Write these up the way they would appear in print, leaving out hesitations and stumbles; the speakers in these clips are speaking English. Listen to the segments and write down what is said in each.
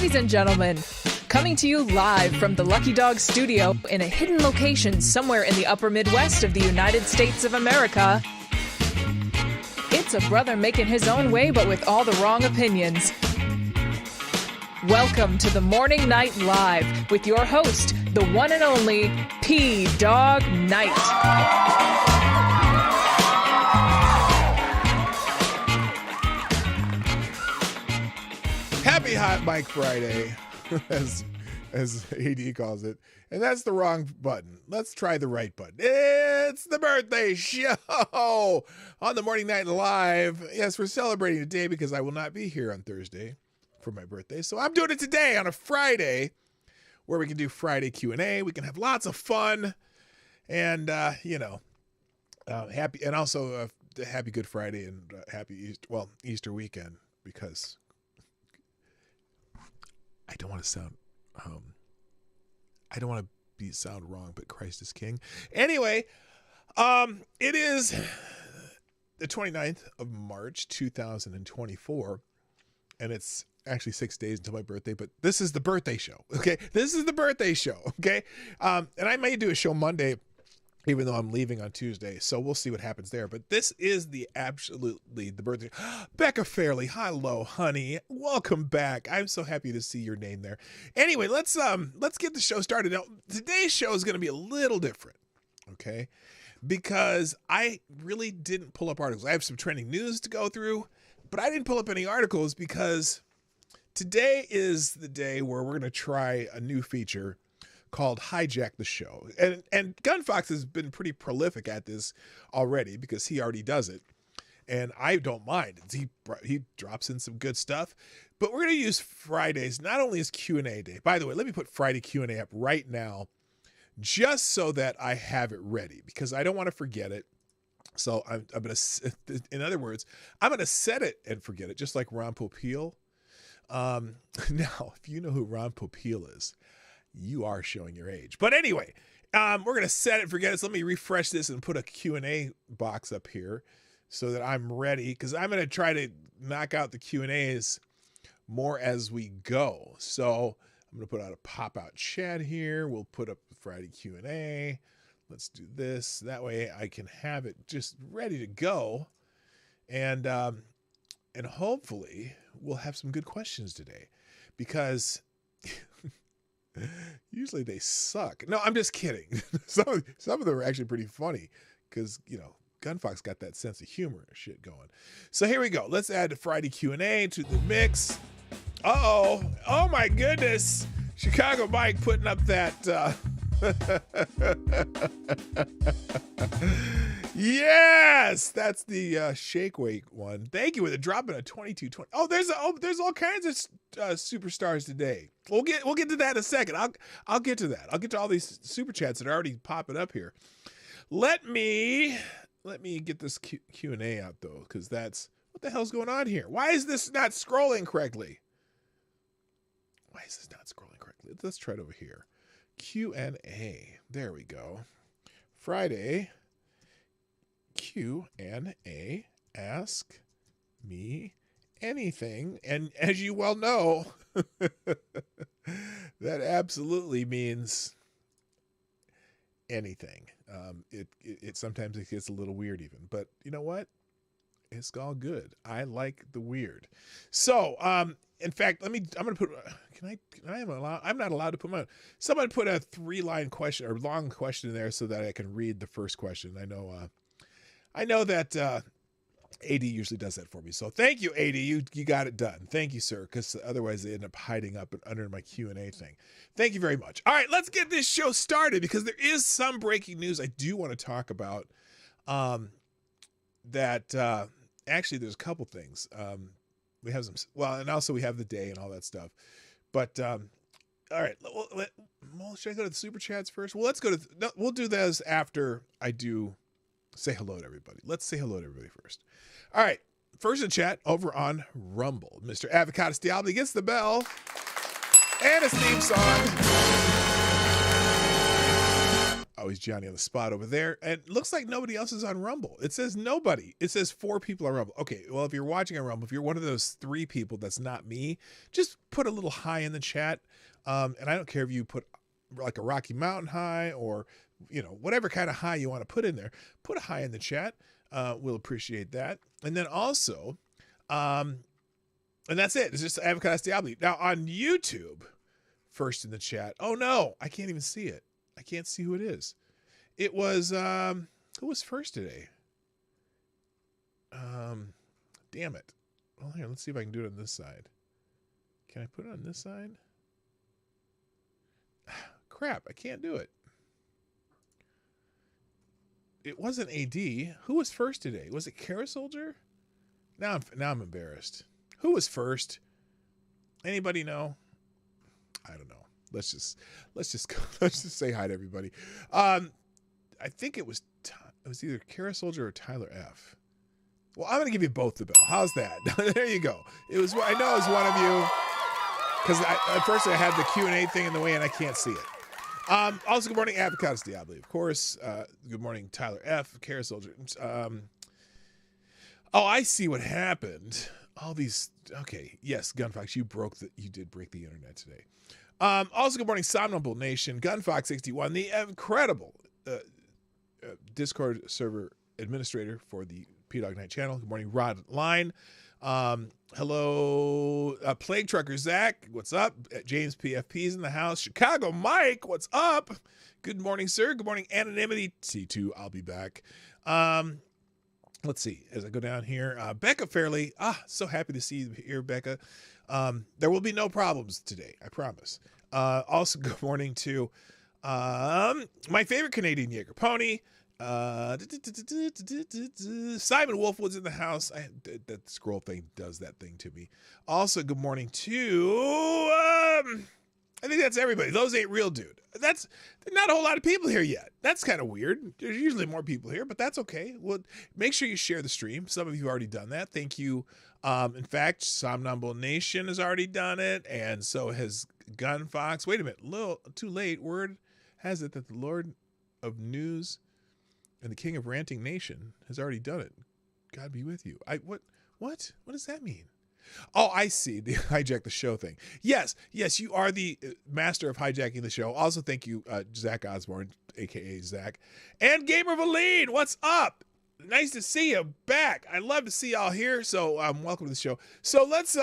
Ladies and gentlemen, coming to you live from the Lucky Dog studio in a hidden location somewhere in the upper Midwest of the United States of America, it's a brother making his own way but with all the wrong opinions. Welcome to the Morning Night Live with your host, the one and only P-Dog Knight. Happy Hot Mic Friday, as AD calls it. And that's the wrong button. Let's try the right button. It's the birthday show on the Morning Night Live. Yes, we're celebrating today because I will not be here on Thursday for my birthday. So I'm doing it today on a Friday where we can do Friday Q&A. We can have lots of fun and, happy, and also happy Good Friday and happy Easter weekend, because I don't want to sound, sound wrong, but Christ is King. Anyway, it is the 29th of March, 2024, and it's actually 6 days until my birthday, but this is the birthday show, okay? This is the birthday show, okay? And I may do a show Monday, even though I'm leaving on Tuesday, so we'll see what happens there. But this is the birthday. Becca Fairley, hello, honey. Welcome back. I'm so happy to see your name there. Anyway, let's get the show started. Now, today's show is going to be a little different, okay? Because I really didn't pull up articles. I have some trending news to go through, but I didn't pull up any articles because today is the day where we're going to try a new feature called Hijack the Show. And Gunfox has been pretty prolific at this already because he already does it. And I don't mind. He drops in some good stuff. But we're going to use Fridays not only as Q&A day. By the way, let me put Friday Q&A up right now just so that I have it ready because I don't want to forget it. So I'm going to, in other words, I'm going to set it and forget it, just like Ron Popeil. Now, if you know who Ron Popeil is, you are showing your age. But anyway, we're going to set it, forget it. So let me refresh this and put a Q&A box up here so that I'm ready, because I'm going to try to knock out the Q&As more as we go. So I'm going to put out a pop-out chat here. We'll put up the Friday Q&A. Let's do this. That way I can have it just ready to go. And hopefully we'll have some good questions today, because usually they suck. No, I'm just kidding. Some of them are actually pretty funny because, Gunfox got that sense of humor and shit going. So here we go. Let's add the Friday Q&A to the mix. Uh-oh. Oh, my goodness. Chicago Mike putting up that... Yes, that's the shake weight one. Thank you with a drop in a 2220. Oh, there's all kinds of superstars today. We'll get to that in a second. I'll get to that. I'll get to all these super chats that are already popping up here. Let me get this Q&A out though, because that's what the hell's going on here. Why is this not scrolling correctly? Let's try it over here. Q&A. There we go. Friday Q&A. Ask me anything. And as you well know, that absolutely means anything. It sometimes it gets a little weird even, but you know what? It's all good. I like the weird. So, in fact, I'm going to put, I'm not allowed to put my, someone put a 3-line question or long question in there so that I can read the first question. I know that AD usually does that for me. So thank you, AD. You got it done. Thank you, sir, because otherwise they end up hiding up under my Q&A thing. Thank you very much. All right, let's get this show started because there is some breaking news I do want to talk about. Actually, there's a couple things. We have some, and also we have the day and all that stuff. But all right, should I go to the super chats first? Well, we'll do those after I do say hello to everybody. Let's say hello to everybody first. All right, first in chat over on Rumble, Mr. Avocados Diablo gets the bell and his theme song. Always Johnny on the spot over there. And it looks like nobody else is on Rumble. It says nobody. It says 4 people on Rumble. Okay, well, if you're watching on Rumble, if you're one of those 3 people that's not me, just put a little high in the chat. And I don't care if you put like a Rocky Mountain high or, whatever kind of high you want to put in there. Put a high in the chat. We'll appreciate that. And then also, and that's it. It's just Avocados Diablo. Now on YouTube, first in the chat. Oh no, I can't even see it. I can't see who it is. It was, who was first today? Damn it. Well, here, let's see if I can do it on this side. Can I put it on this side? Crap, I can't do it. It wasn't AD. Who was first today? Was it Kara Soldier? Now I'm embarrassed. Who was first? Anybody know? I don't know. Let's just say hi to everybody. I think it was either Kara Soldier or Tyler F. Well, I'm gonna give you both the bell. How's that? There you go. I know it was one of you because at first I had the Q&A thing in the way and I can't see it. Also, good morning, Avocados Diablo, of course. Good morning, Tyler F. Kara Soldier. I see what happened. All these. Okay, yes, Gunfox, you did break the internet today. Also, good morning, Somnambule Nation, Gunfox61, the incredible Discord server administrator for the P-Dog Night channel. Good morning, Rod Line. Hello, Plague Trucker Zach, what's up? James PFP's in the house. Chicago Mike, what's up? Good morning, sir. Good morning, Anonymity T2. I'll be back. Let's see as I go down here. Becca Fairley. So happy to see you here, Becca. There will be no problems today, I promise. Also, good morning to my favorite Canadian Jaeger pony. Simon Wolfwood's in the house. That scroll thing does that thing to me. Also, good morning to I think that's everybody. Those ain't real, dude. There's not a whole lot of people here yet. That's kind of weird. There's usually more people here, but that's okay. Well, make sure you share the stream. Some of you have already done that. Thank you. In fact, Somnambule Nation has already done it, and so has Gunfox. Wait a minute, little too late. Word has it that the Lord of News and the King of Ranting Nation has already done it. God be with you. What does that mean? Oh, I see. The hijack the show thing. Yes, you are the master of hijacking the show. Also, thank you, Zach Osborne, aka Zach, and Gamer Valine. What's up? Nice to see you back. I love to see y'all here. So, welcome to the show. So let's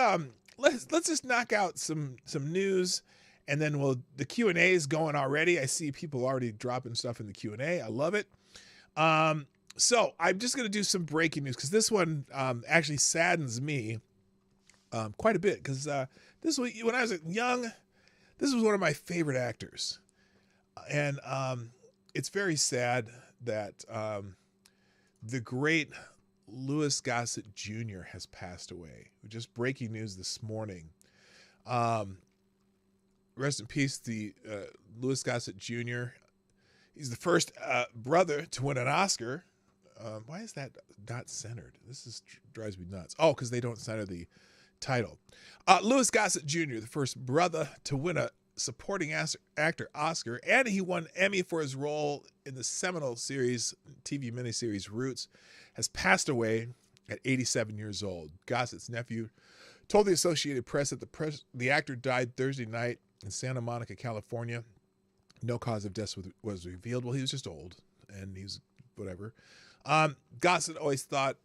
just knock out some news, and then the Q&A is going already. I see people already dropping stuff in the Q&A. I love it. So I'm just gonna do some breaking news because this one actually saddens me. Quite a bit because this was when I was young. This was one of my favorite actors, and it's very sad that the great Louis Gossett Jr. has passed away. Just breaking news this morning. Rest in peace, the Louis Gossett Jr. He's the first brother to win an Oscar. Why is that not centered? This drives me nuts. Oh, because they don't center the title. Louis Gossett Jr., the first brother to win a supporting actor Oscar, and he won Emmy for his role in the seminal TV miniseries Roots, has passed away at 87 years old. Gossett's nephew told the Associated Press that the actor died Thursday night in Santa Monica, California. No cause of death was revealed. Well, he was just old, and he was whatever. Gossett always thought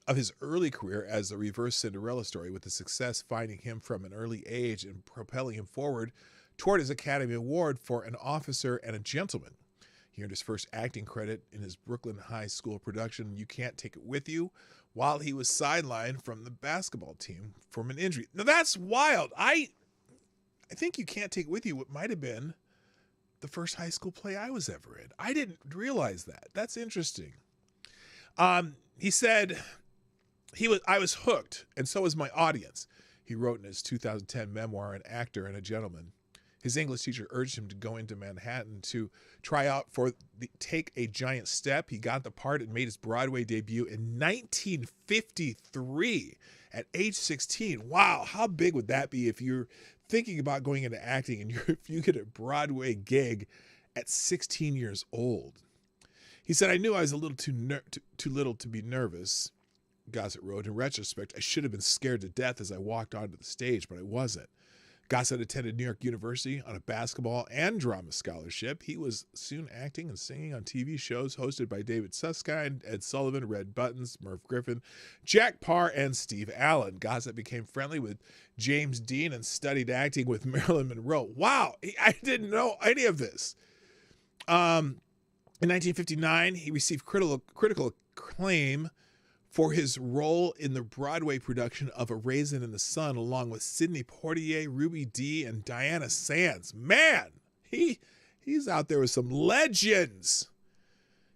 of his early career as a reverse Cinderella story, with the success finding him from an early age and propelling him forward toward his Academy Award for An Officer and a Gentleman. He earned his first acting credit in his Brooklyn High School production, You Can't Take It With You, while he was sidelined from the basketball team from an injury. Now, that's wild. I think You Can't Take It With You might have been the first high school play I was ever in. I didn't realize that. That's interesting. He said, I was hooked, and so was my audience, he wrote in his 2010 memoir, An Actor and a Gentleman. His English teacher urged him to go into Manhattan to try out for Take a Giant Step. He got the part and made his Broadway debut in 1953 at age 16. Wow, how big would that be if you're thinking about going into acting and if you get a Broadway gig at 16 years old. He said, I knew I was a little too little to be nervous. Gossett wrote, in retrospect, I should have been scared to death as I walked onto the stage, but I wasn't. Gossett attended New York University on a basketball and drama scholarship. He was soon acting and singing on TV shows hosted by David Susskind, Ed Sullivan, Red Buttons, Merv Griffin, Jack Parr, and Steve Allen. Gossett became friendly with James Dean and studied acting with Marilyn Monroe. Wow, I didn't know any of this. In 1959, he received critical acclaim for his role in the Broadway production of A Raisin in the Sun, along with Sidney Poitier, Ruby Dee, and Diana Sands. Man, he's out there with some legends.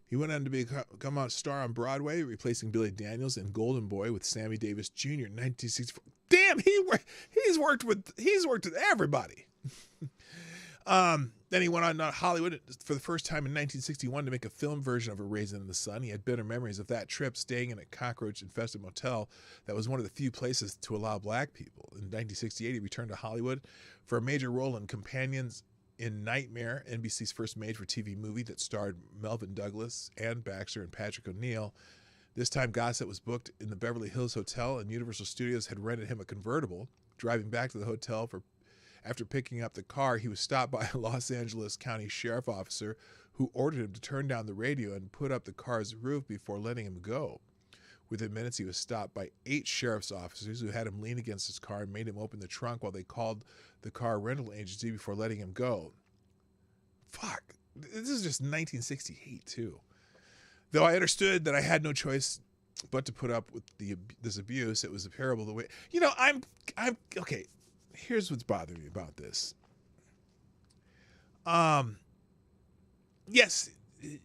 He went on to become a star on Broadway, replacing Billy Daniels in Golden Boy with Sammy Davis Jr. in 1964. Damn, he's worked with everybody. Then he went on to Hollywood for the first time in 1961 to make a film version of A Raisin in the Sun. He had bitter memories of that trip, staying in a cockroach-infested motel that was one of the few places to allow black people. In 1968, he returned to Hollywood for a major role in Companions in Nightmare, NBC's first made-for-TV movie that starred Melvin Douglas, Ann Baxter, and Patrick O'Neill. This time, Gossett was booked in the Beverly Hills Hotel, and Universal Studios had rented him a convertible. Driving back to the hotel after picking up the car, he was stopped by a Los Angeles County Sheriff officer who ordered him to turn down the radio and put up the car's roof before letting him go. Within minutes, he was stopped by 8 sheriff's officers who had him lean against his car and made him open the trunk while they called the car rental agency before letting him go. Fuck. This is just 1968, too. Though I understood that I had no choice but to put up with this abuse, it was terrible the way... You know, I'm okay. Here's what's bothering me about this. Yes,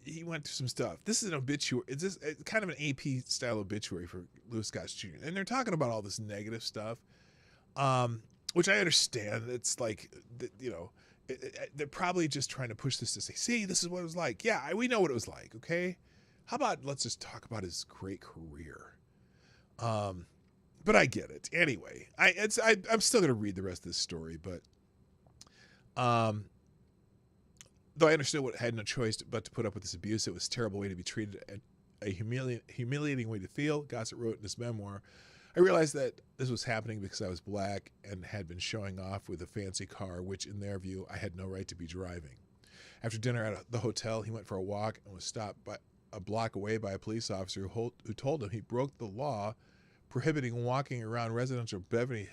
he went through some stuff. This is an obituary. It's kind of an AP style obituary for Louis Gossett Jr. And they're talking about all this negative stuff, which I understand. It's like, you know, they're probably just trying to push this to say, see, this is what it was like. Yeah, we know what it was like. Okay, how about let's just talk about his great career. But I get it. Anyway, I'm still going to read the rest of this story, but though I understood what had no choice but to put up with this abuse, it was a terrible way to be treated, a humiliating way to feel. Gossett wrote in his memoir, I realized that this was happening because I was black and had been showing off with a fancy car, which in their view, I had no right to be driving. After dinner at the hotel, he went for a walk and was stopped by a block away by a police officer who told him he broke the law prohibiting walking around residential Beverly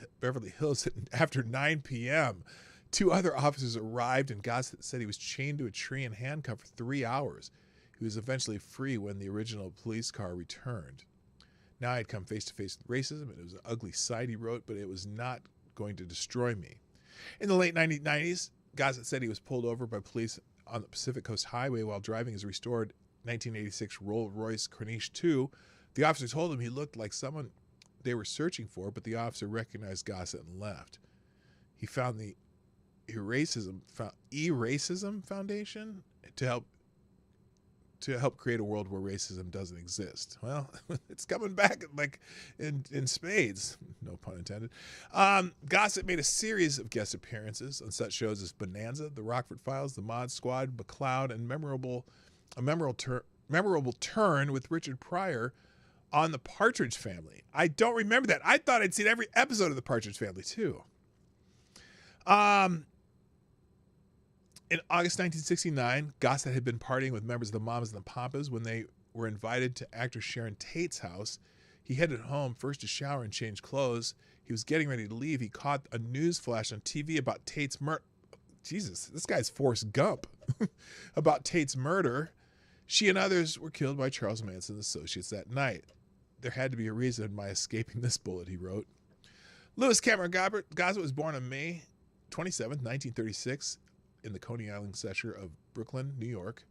Hills after 9 p.m. 2 other officers arrived, and Gossett said he was chained to a tree and handcuffed for 3 hours. He was eventually free when the original police car returned. Now I had come face to face with racism, and it was an ugly sight, he wrote, but it was not going to destroy me. In the late 1990s, Gossett said he was pulled over by police on the Pacific Coast Highway while driving his restored 1986 Rolls-Royce Corniche 2. The officer told him he looked like someone they were searching for, but the officer recognized Gossett and left. He found the E-Racism Foundation to help create a world where racism doesn't exist. Well, it's coming back like in spades, no pun intended. Gossett made a series of guest appearances on such shows as Bonanza, The Rockford Files, The Mod Squad, McCloud, and a memorable turn with Richard Pryor on The Partridge Family. I don't remember that. I thought I'd seen every episode of The Partridge Family too. In August 1969, Gossett had been partying with members of the Mamas and the Papas when they were invited to actor Sharon Tate's house. He headed home first to shower and change clothes. He was getting ready to leave. He caught a news flash on TV about Tate's murder. Jesus, this guy's Forrest Gump. About Tate's murder. She and others were killed by Charles Manson's associates that night. There had to be a reason in my escaping this bullet, he wrote. Louis Cameron Gossett was born on May 27, 1936, in the Coney Island section of Brooklyn, New York.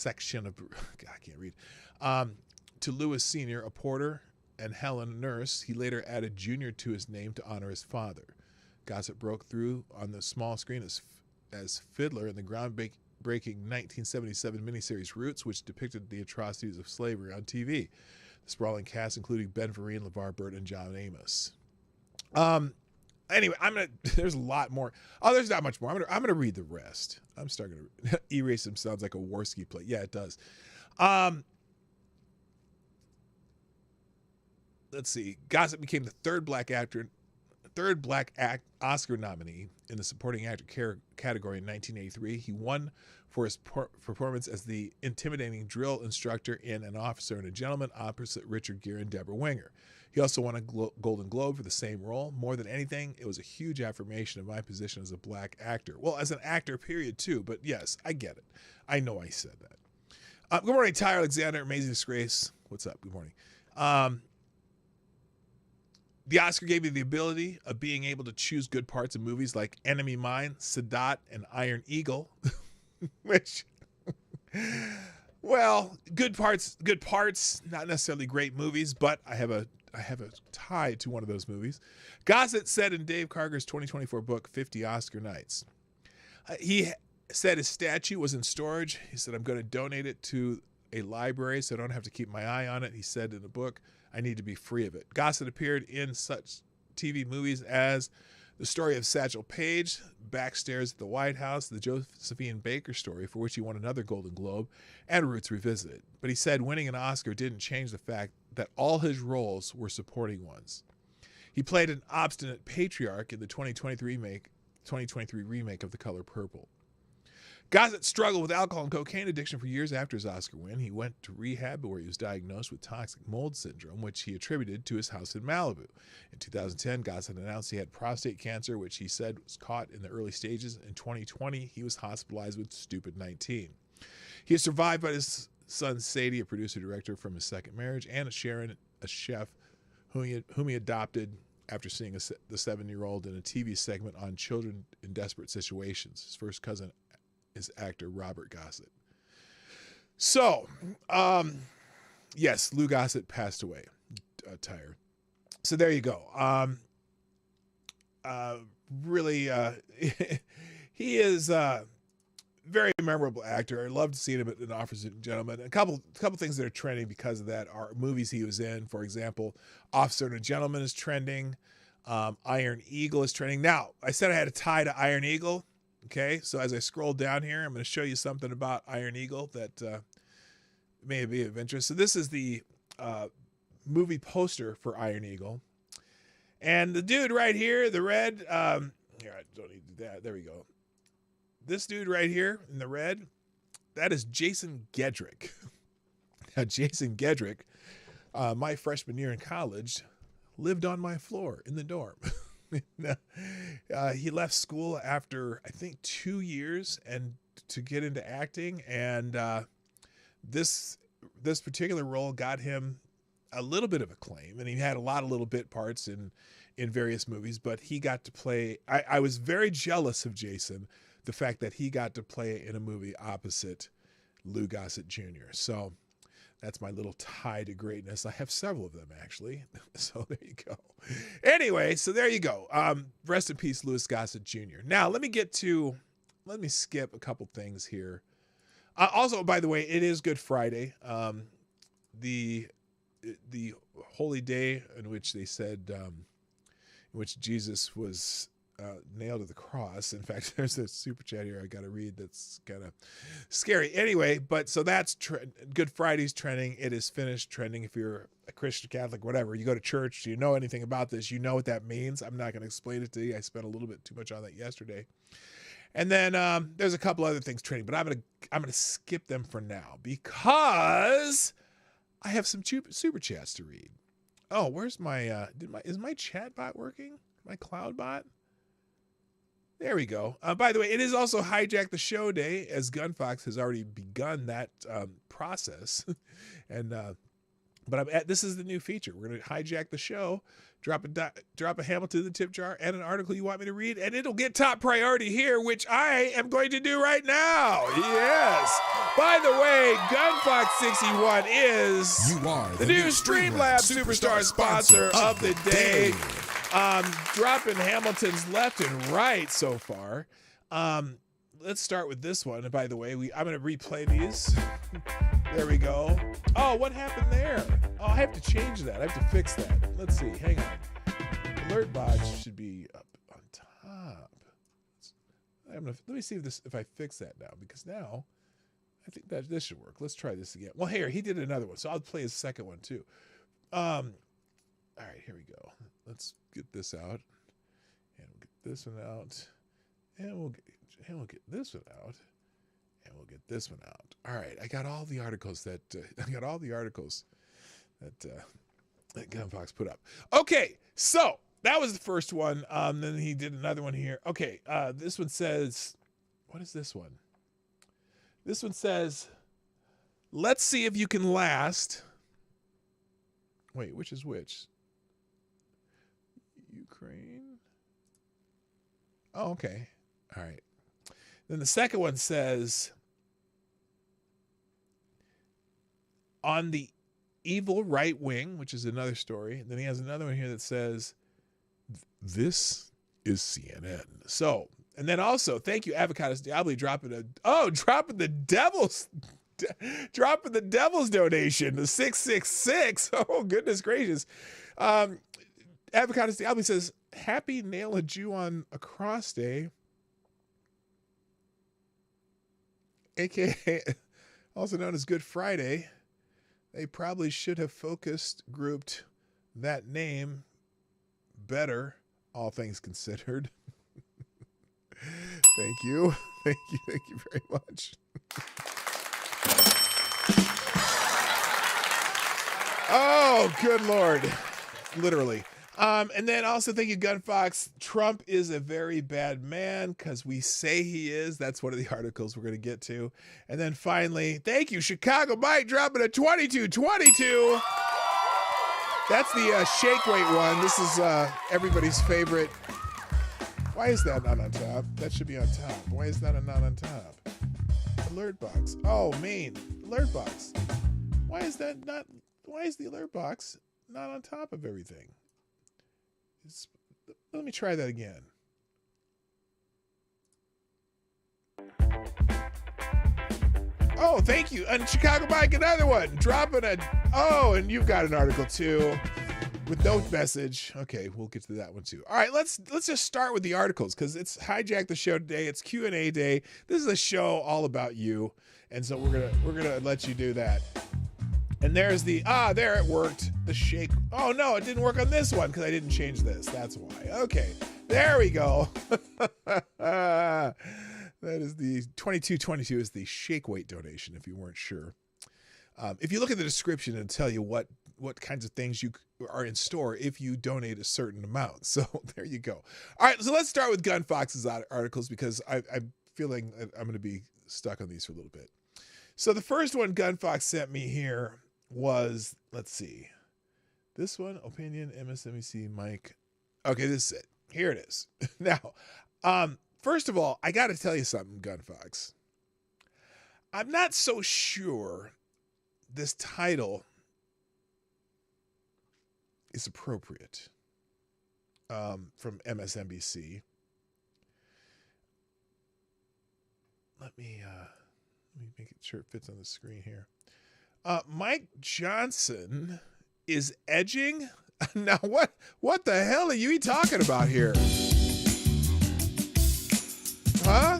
God, I can't read. To Louis Sr., a porter, and Helen, a nurse. He later added Junior to his name to honor his father. Gossett broke through on the small screen as Fiddler in the groundbreaking 1977 miniseries Roots, which depicted the atrocities of slavery on TV. The sprawling cast including Ben Vereen, LeVar Burton, and John Amos. Anyway, there's a lot more. Oh, there's not much more. I'm gonna read the rest. I'm starting to erase him. Sounds like a Warski play. Yeah, it does. Let's see. Gossett became the third black Oscar nominee in the supporting actor category in 1983. He won for his performance as the intimidating drill instructor in An Officer and a Gentleman opposite Richard Gere and Deborah Winger. He also won a Golden Globe for the same role. More than anything, it was a huge affirmation of my position as a black actor. Well, as an actor, period, too. But yes, I get it. I know I said that. Good morning, Ty Alexander. Amazing Disgrace. What's up? Good morning. The Oscar gave me the ability of being able to choose good parts of movies like Enemy Mine, Sadat, and Iron Eagle, which, well, good parts, not necessarily great movies, but I have a tie to one of those movies. Gossett said in Dave Karger's 2024 book, 50 Oscar Nights, he said his statue was in storage. He said, I'm going to donate it to a library so I don't have to keep my eye on it. He said in the book, I need to be free of it. Gossett appeared in such TV movies as The Story of Satchel Paige, Backstairs at the White House, The Josephine Baker Story, for which he won another Golden Globe, and Roots Revisited. But he said winning an Oscar didn't change the fact that all his roles were supporting ones. He played an obstinate patriarch in the 2023 remake of The Color Purple. Gossett struggled with alcohol and cocaine addiction for years after his Oscar win. He went to rehab where he was diagnosed with toxic mold syndrome, which he attributed to his house in Malibu. In 2010, Gossett announced he had prostate cancer, which he said was caught in the early stages. In 2020, he was hospitalized with stupid-19. He is survived by his son Sadie, a producer-director from his second marriage, and Sharon, a chef whom he adopted after seeing the 7-year-old in a TV segment on children in desperate situations. His first cousin is actor Robert Gossett. So, yes, Lou Gossett passed away. Tired. So there you go. Really, he is a very memorable actor. I love to see him at An Officer and Gentleman. A couple things that are trending because of that are movies he was in. For example, Officer and a Gentleman is trending. Iron Eagle is trending. Now, I said I had a tie to Iron Eagle. Okay, so as I scroll down here, I'm going to show you something about Iron Eagle that may be of interest. So this is the movie poster for Iron Eagle. And the dude right here, the red, here, I don't need to do that. There we go. This dude right here in the red, that is Jason Gedrick. Now, Jason Gedrick, my freshman year in college, lived on my floor in the dorm. He left school after, I think, 2 years and to get into acting. And this particular role got him a little bit of acclaim. And he had a lot of little bit parts in various movies. But he got to play. I was very jealous of Jason, the fact that he got to play in a movie opposite Lou Gossett Jr. So that's my little tie to greatness. I have several of them, actually. So there you go. Anyway, so there you go. Rest in peace, Louis Gossett Jr. Now, let me skip a couple things here. Also, by the way, it is Good Friday. The holy day in which they said, in which Jesus was nailed to the cross. In fact, there's a super chat here I got to read that's kind of scary. Anyway, but so that's Good Friday's trending. It is finished trending. If you're a Christian, Catholic, whatever, you go to church, you know anything about this, you know what that means. I'm not going to explain it to you. I spent a little bit too much on that yesterday. And then there's a couple other things trending, but I'm gonna skip them for now because I have some super chats to read. Oh, where's my is my chat bot working? My cloud bot? There we go. By the way, it is also Hijack the Show Day, as Gunfox has already begun that process. And but this is the new feature. We're going to hijack the show, drop a Hamilton in the tip jar, and an article you want me to read, and it'll get top priority here, which I am going to do right now. Yes. By the way, Gunfox 61 is the new Streamlabs Superstar sponsor of the day. Dropping Hamiltons left and right so far. Let's start with this one. And by the way, I'm going to replay these. There we go. Oh, what happened there? Oh, I have to change that. I have to fix that. Let's see. Hang on. Alert box should be up. top. Let me see if I fix that now, because now I think that this should work. Let's try this again. Well, here, he did another one, so I'll play his second one too. All right, here we go. Let's get this out, and we'll get this one out, and we'll get this one out, and we'll get this one out. All right, I got all the articles that that Gunfox put up. Okay, so that was the first one. Then he did another one here. Okay, this one says, what is this one? This one says, let's see if you can last. Wait, which is which? Ukraine. Oh, okay. All right. Then the second one says, on the evil right wing, which is another story. And then he has another one here that says, this is CNN. So, and then also, thank you, Avocados Diablo, dropping the devil's donation, the 666. Oh, goodness gracious. Avocados Diablo says, happy nail a Jew on a cross day, aka also known as Good Friday. They probably should have grouped that name better, all things considered. Thank you. Thank you very much. Oh, good Lord. Literally. And then also thank you, Gunfox. Trump is a very bad man because we say he is. That's one of the articles we're going to get to. And then finally, thank you, Chicago Mike, dropping a 2222. That's the shake weight one. This is everybody's favorite. Why is that not on top? That should be on top. Why is that not on top? Alert box. Oh, main. Alert box. Why is the alert box not on top of everything? Let me try that again. Oh, thank you. And Chicago Mike, another one. Dropping and you've got an article too with no message. Okay, we'll get to that one too. All right, let's just start with the articles because it's hijacked the show today. It's Q&A day. This is a show all about you. And so we're gonna let you do that. And there's there it worked. The shake. Oh no, it didn't work on this one because I didn't change this. That's why. Okay, there we go. That is the 2222 is the shake weight donation. If you weren't sure, if you look at the description, it'll tell you what kinds of things you are in store if you donate a certain amount. So there you go. All right, so let's start with Gunfox's articles because I'm feeling I'm going to be stuck on these for a little bit. So the first one Gunfox sent me here was, let's see, this one, opinion, MSNBC, Mike. Okay, this is it. Here it is. Now, first of all, I got to tell you something, Gunfox. I'm not so sure this title is appropriate from MSNBC. Let me make sure it fits on the screen here. Mike Johnson is edging. Now, what the hell are you talking about here? Huh?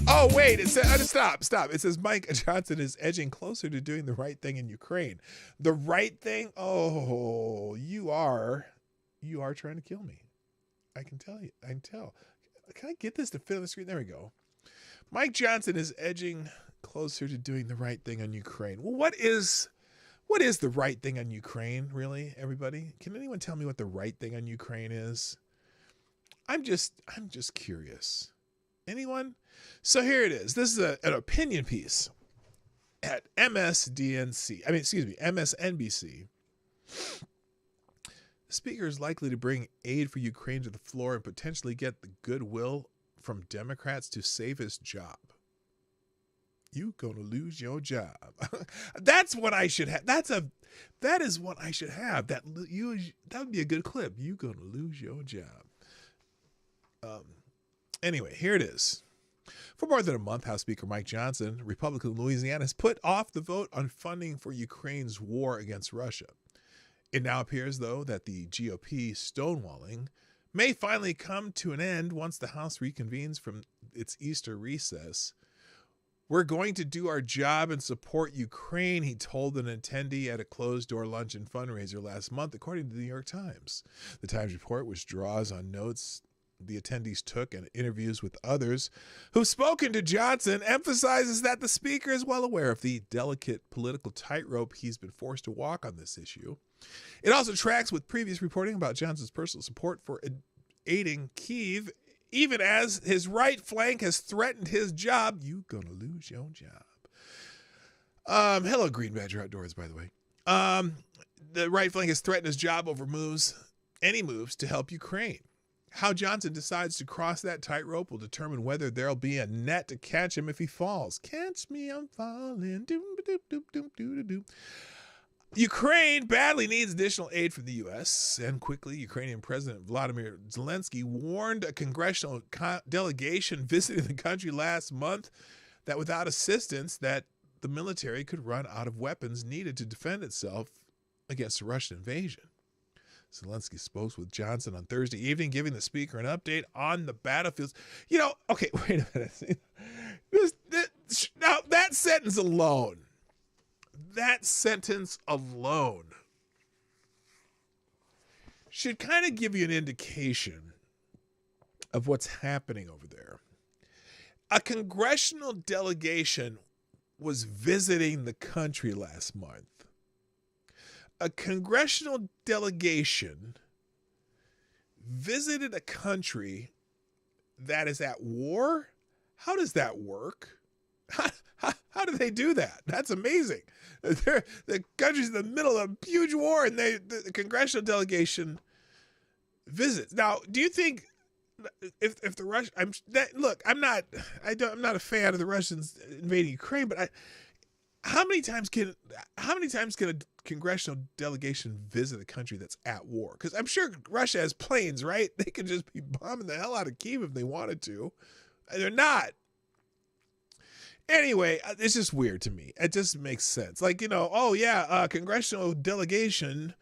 Oh, wait. It says, stop. It says Mike Johnson is edging closer to doing the right thing in Ukraine. The right thing? Oh, you are trying to kill me. I can tell you. I can tell. Can I get this to fit on the screen? There we go. Mike Johnson is edging closer to doing the right thing on Ukraine. Well, what is the right thing on Ukraine, really, everybody? Can anyone tell me what the right thing on Ukraine is? I'm just curious. Anyone? So here it is. This is an opinion piece at MSNBC. The speaker is likely to bring aid for Ukraine to the floor and potentially get the goodwill from Democrats to save his job. You gonna lose your job. That's what I should have. That is what I should have. That would be a good clip. You gonna lose your job. Anyway, here it is. For more than a month, House Speaker Mike Johnson, Republican of Louisiana, has put off the vote on funding for Ukraine's war against Russia. It now appears, though, that the GOP stonewalling may finally come to an end once the House reconvenes from its Easter recess. We're going to do our job and support Ukraine, he told an attendee at a closed-door luncheon fundraiser last month, according to the New York Times. The Times report, which draws on notes the attendees took and interviews with others who've spoken to Johnson, emphasizes that the speaker is well aware of the delicate political tightrope he's been forced to walk on this issue. It also tracks with previous reporting about Johnson's personal support for aiding Kyiv, even as his right flank has threatened his job. You're gonna lose your job. Hello, Green Badger Outdoors, by the way. The right flank has threatened his job over any moves to help Ukraine. How Johnson decides to cross that tightrope will determine whether there'll be a net to catch him if he falls. Catch me, I'm falling. Ukraine badly needs additional aid from the U.S. And quickly, Ukrainian President Vladimir Zelensky warned a congressional delegation visiting the country last month that without assistance, that the military could run out of weapons needed to defend itself against a Russian invasion. Zelensky spoke with Johnson on Thursday evening, giving the speaker an update on the battlefields. Okay, wait a minute. Now, that sentence alone should kind of give you an indication of what's happening over there. A congressional delegation was visiting the country last month. A congressional delegation visited a country that is at war? How does that work? How do they do that? That's amazing. The country's in the middle of a huge war, and the congressional delegation visits. Now, do you think if the Russian? I'm not a fan of the Russians invading Ukraine, but how many times can a congressional delegation visit a country that's at war? Because I'm sure Russia has planes, right? They could just be bombing the hell out of Kyiv if they wanted to. They're not. Anyway, it's just weird to me. It just makes sense. Congressional delegation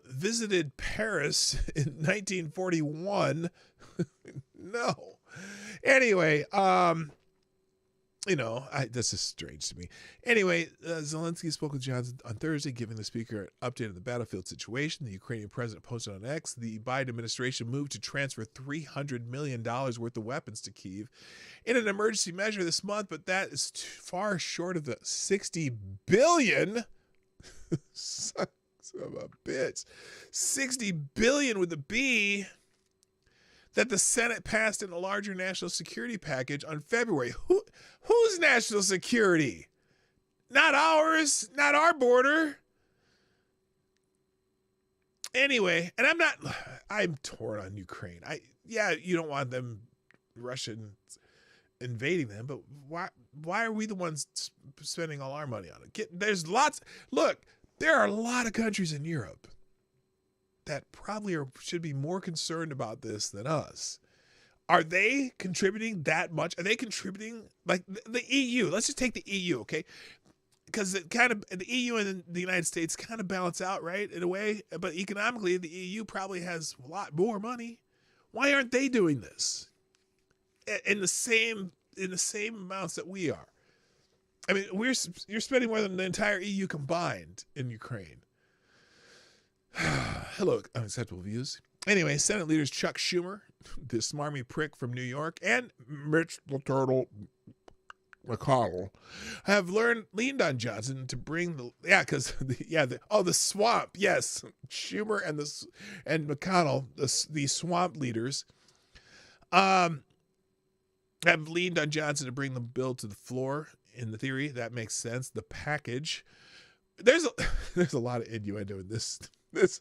visited Paris in 1941. No. Anyway, that's just strange to me. Anyway, Zelensky spoke with Johnson on Thursday, giving the speaker an update on the battlefield situation. The Ukrainian president posted on X, the Biden administration moved to transfer $300 million worth of weapons to Kyiv in an emergency measure this month, but that is far short of the $60 billion. Son of a bitch. $60 billion with a B that the Senate passed in a larger national security package on February. Whose national security? Not ours, not our border. Anyway, and I'm torn on Ukraine. You don't want them Russians invading them, but why are we the ones spending all our money on it? There are a lot of countries in Europe that probably should be more concerned about this than us. Are they contributing that much? Are they contributing like the EU? Let's just take the EU, okay? Because the EU and the United States kind of balance out, right, in a way. But economically, the EU probably has a lot more money. Why aren't they doing this in the same amounts that we are? I mean, you're spending more than the entire EU combined in Ukraine. Hello, unacceptable views. Anyway, Senate leaders Chuck Schumer, the smarmy prick from New York, and Mitch the Turtle McConnell have leaned on Johnson to bring the swamp. Yes, Schumer and McConnell, the swamp leaders, have leaned on Johnson to bring the bill to the floor. In the theory, that makes sense. The package, there's a lot of innuendo in this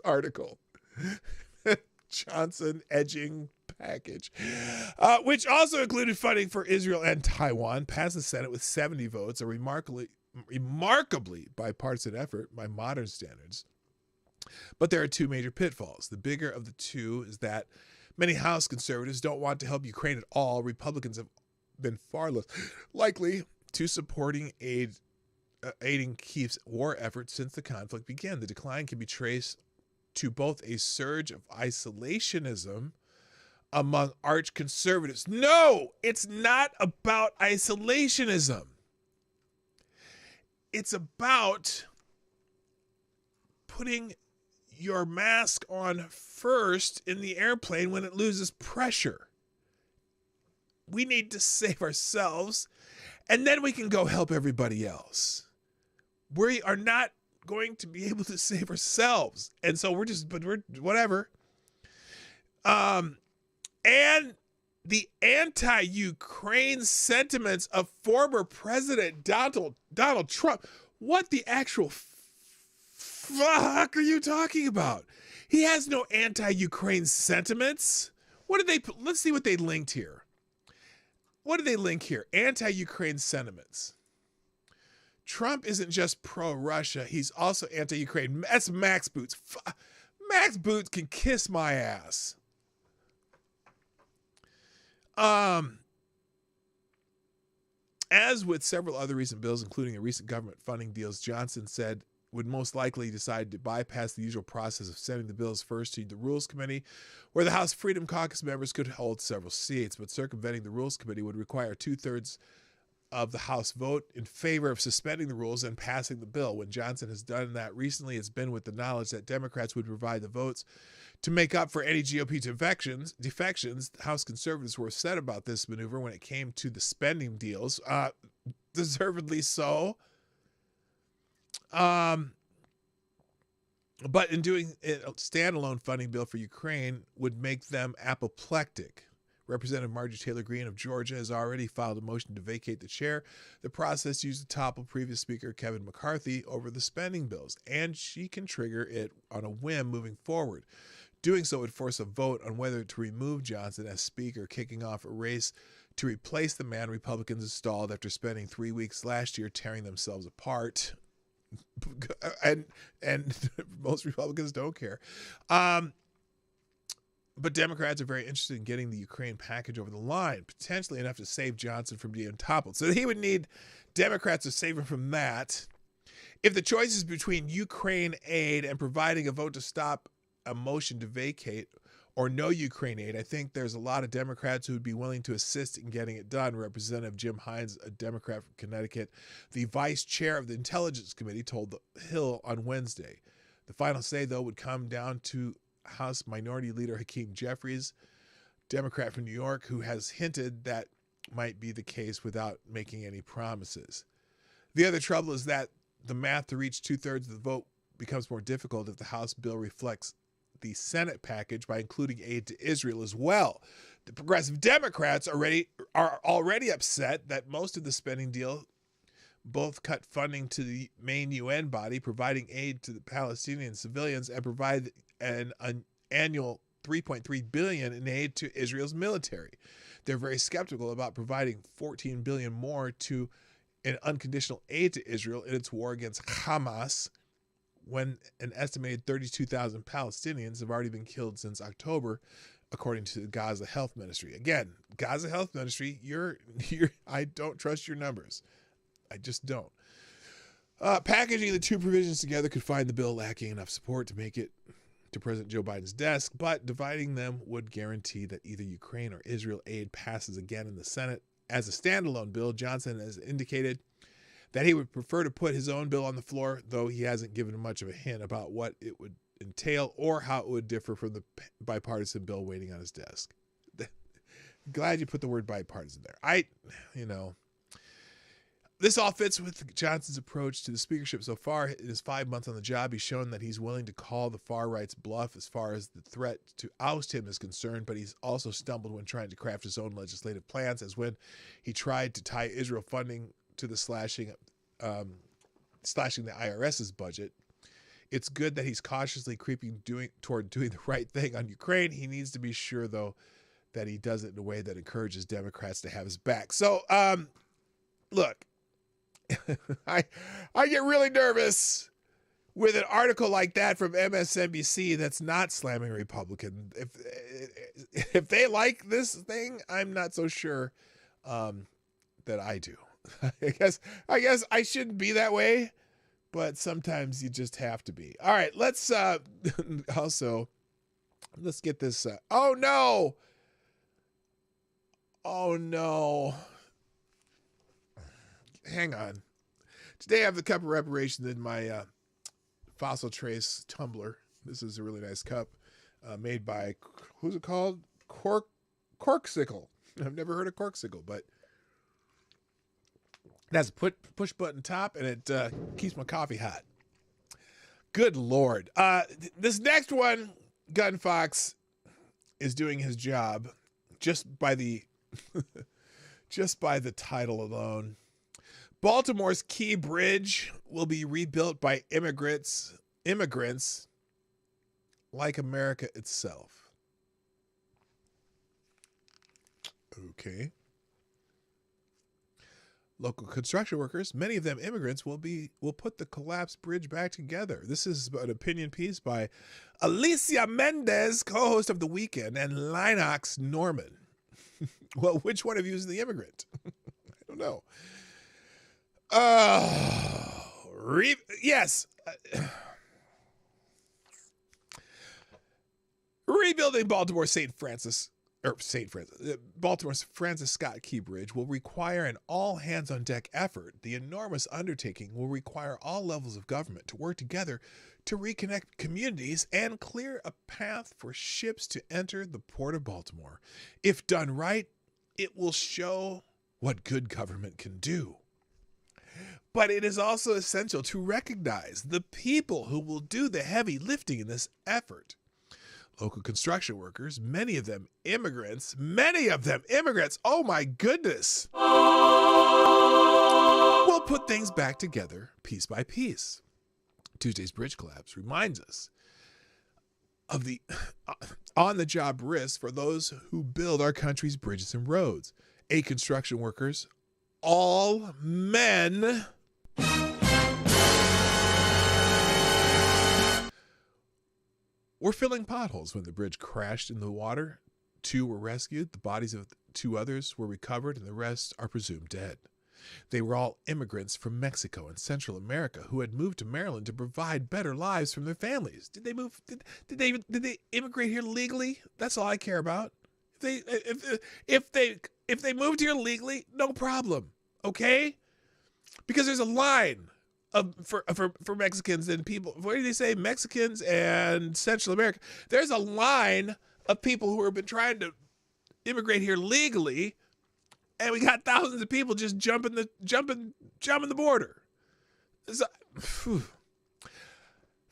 article. Johnson edging package, which also included funding for Israel and Taiwan, passed the Senate with 70 votes, a remarkably bipartisan effort by modern standards. But there are two major pitfalls. The bigger of the two is that many House conservatives don't want to help Ukraine at all. Republicans have been far less likely to supporting aiding Kyiv's war effort since the conflict began. The decline can be traced to both a surge of isolationism among arch conservatives. No, it's not about isolationism. It's about putting your mask on first in the airplane when it loses pressure. We need to save ourselves, and then we can go help everybody else. We are not going to be able to save ourselves. And so we're whatever. And the anti-Ukraine sentiments of former President Donald Trump. What the actual fuck are you talking about? He has no anti-Ukraine sentiments. What did they put? Let's see what they linked here. What did they link here? Anti-Ukraine sentiments. Trump isn't just pro-Russia. He's also anti-Ukraine. That's Max Boots. Max Boots can kiss my ass. As with several other recent bills, including a recent government funding deals, Johnson said would most likely decide to bypass the usual process of sending the bills first to the Rules Committee, where the House Freedom Caucus members could hold several seats, but circumventing the Rules Committee would require 2/3 of the House vote in favor of suspending the rules and passing the bill. When Johnson has done that recently, it's been with the knowledge that Democrats would provide the votes to make up for any GOP defections. House conservatives were upset about this maneuver when it came to the spending deals, deservedly so. But in doing a standalone funding bill for Ukraine would make them apoplectic. Representative Marjorie Taylor Greene of Georgia has already filed a motion to vacate the chair. The process used to topple previous Speaker Kevin McCarthy over the spending bills, and she can trigger it on a whim moving forward. Doing so would force a vote on whether to remove Johnson as Speaker, kicking off a race to replace the man Republicans installed after spending 3 weeks last year tearing themselves apart. And most Republicans don't care. But Democrats are very interested in getting the Ukraine package over the line, potentially enough to save Johnson from being toppled. So he would need Democrats to save him from that. If the choice is between Ukraine aid and providing a vote to stop a motion to vacate or no Ukraine aid, I think there's a lot of Democrats who would be willing to assist in getting it done. Representative Jim Hines, a Democrat from Connecticut, the vice chair of the Intelligence Committee, told The Hill on Wednesday. The final say, though, would come down to House Minority Leader Hakeem Jeffries, Democrat from New York, who has hinted that might be the case without making any promises. The other trouble is that the math to reach 2/3 of the vote becomes more difficult if the House bill reflects the Senate package by including aid to Israel as well. The progressive Democrats are already upset that most of the spending deal both cut funding to the main UN body, providing aid to the Palestinian civilians, and provide an annual $3.3 billion in aid to Israel's military. They're very skeptical about providing $14 billion more to an unconditional aid to Israel in its war against Hamas, when an estimated 32,000 Palestinians have already been killed since October, according to the Gaza Health Ministry. Again, Gaza Health Ministry, I don't trust your numbers. I just don't. Packaging the two provisions together could find the bill lacking enough support to make it to President Joe Biden's desk, but dividing them would guarantee that either Ukraine or Israel aid passes again in the Senate. As a standalone bill, Johnson has indicated that he would prefer to put his own bill on the floor, though he hasn't given much of a hint about what it would entail or how it would differ from the bipartisan bill waiting on his desk. Glad you put the word bipartisan there. This all fits with Johnson's approach to the speakership so far. In his 5 months on the job, he's shown that he's willing to call the far right's bluff as far as the threat to oust him is concerned, but he's also stumbled when trying to craft his own legislative plans, as when he tried to tie Israel funding to the slashing the IRS's budget. It's good that he's cautiously creeping toward doing the right thing on Ukraine. He needs to be sure, though, that he does it in a way that encourages Democrats to have his back. So, look, I get really nervous with an article like that from MSNBC that's not slamming Republican. If they like this thing, I'm not so sure that I do. I guess I shouldn't be that way, but sometimes you just have to be. All right, let's get this. Oh no, Oh no. Hang on. Today I have the cup of reparations in my Fossil Trace tumbler. This is a really nice cup made by, who's it called? Corksicle. I've never heard of Corksicle, but it has a push button top and it keeps my coffee hot. Good Lord. This next one, Gun Fox is doing his job just by the just by the title alone. Baltimore's Key Bridge will be rebuilt by immigrants like America itself. Okay. Local construction workers, many of them immigrants, will put the collapsed bridge back together. This is an opinion piece by Alicia Mendez, co-host of The Weekend, and Linox Norman. Well, which one of you is the immigrant? I don't know. Yes. Rebuilding Baltimore's Francis Scott Key Bridge will require an all-hands-on-deck effort. The enormous undertaking will require all levels of government to work together to reconnect communities and clear a path for ships to enter the port of Baltimore. If done right, it will show what good government can do. But it is also essential to recognize the people who will do the heavy lifting in this effort. Local construction workers, many of them immigrants, oh my goodness, will put things back together piece by piece. Tuesday's bridge collapse reminds us of the on-the-job risk for those who build our country's bridges and roads. 8 construction workers, all men, were filling potholes when the bridge crashed in the water. 2 were rescued. The bodies of 2 others were recovered, and the rest are presumed dead. They were all immigrants from Mexico and Central America who had moved to Maryland to provide better lives for their families. Did they move? Did they immigrate here legally? That's all I care about. If they moved here legally, no problem. Okay, because there's a line for Mexicans and people. What do they say? Mexicans and Central America. There's a line of people who have been trying to immigrate here legally, and we got thousands of people just jumping the border. So,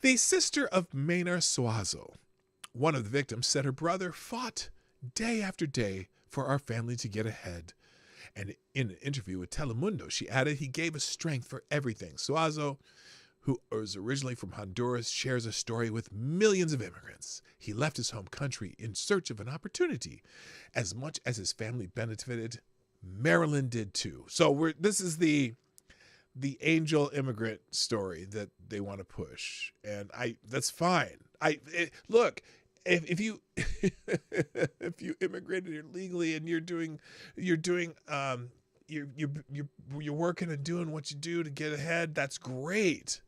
the sister of Maynard Suazo, one of the victims, said her brother fought day after day for our family to get ahead. And in an interview with Telemundo, she added, he gave us strength for everything. Suazo, who was originally from Honduras, shares a story with millions of immigrants. He left his home country in search of an opportunity. As much as his family benefited, Maryland did too. So this is the angel immigrant story that they want to push. And that's fine. Look, if you if you immigrated here legally and you're working and doing what you do to get ahead, that's great.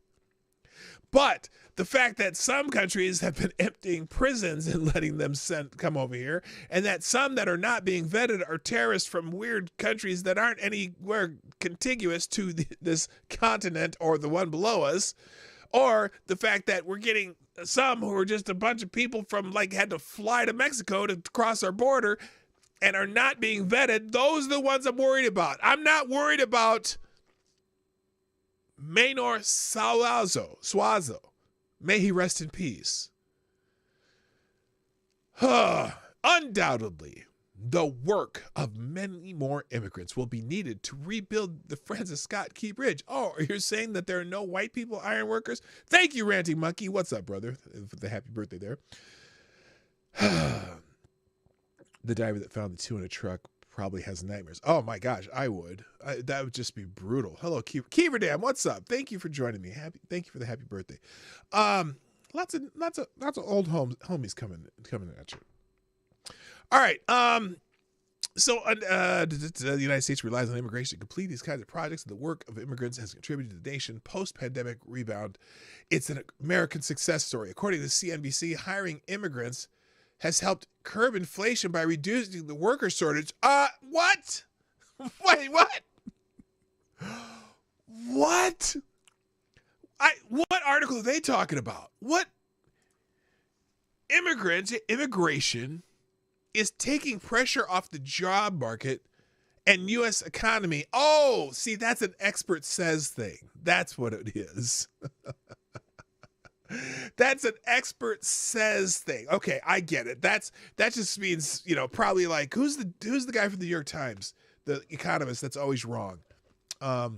But the fact that some countries have been emptying prisons and letting them come over here, and that some that are not being vetted are terrorists from weird countries that aren't anywhere contiguous to this continent or the one below us, or the fact that we're getting some who are just a bunch of people from had to fly to Mexico to cross our border and are not being vetted, those are the ones I'm worried about. I'm not worried about Maynard Suazo. May he rest in peace. Undoubtedly, the work of many more immigrants will be needed to rebuild the Francis Scott Key Bridge. Oh, you're saying that there are no white people iron workers? Thank you, Ranting Monkey. What's up, brother? For the happy birthday there. The diver that found the 2 in a truck probably has nightmares. Oh my gosh, I would. That would just be brutal. Hello, Keeverdam. What's up? Thank you for joining me. Thank you for the happy birthday. Lots of old homies coming at you. All right. So the United States relies on immigration to complete these kinds of projects, and the work of immigrants has contributed to the nation post-pandemic rebound. It's an American success story. According to CNBC, hiring immigrants has helped curb inflation by reducing the worker shortage. What? Wait, what? What? What article are they talking about? What? Immigration is taking pressure off the job market and U.S. economy. Oh, see, that's an expert says thing. That's what it is. That's an expert says thing. Okay, I get it. That just means, probably like who's the guy from the New York Times, the economist that's always wrong. I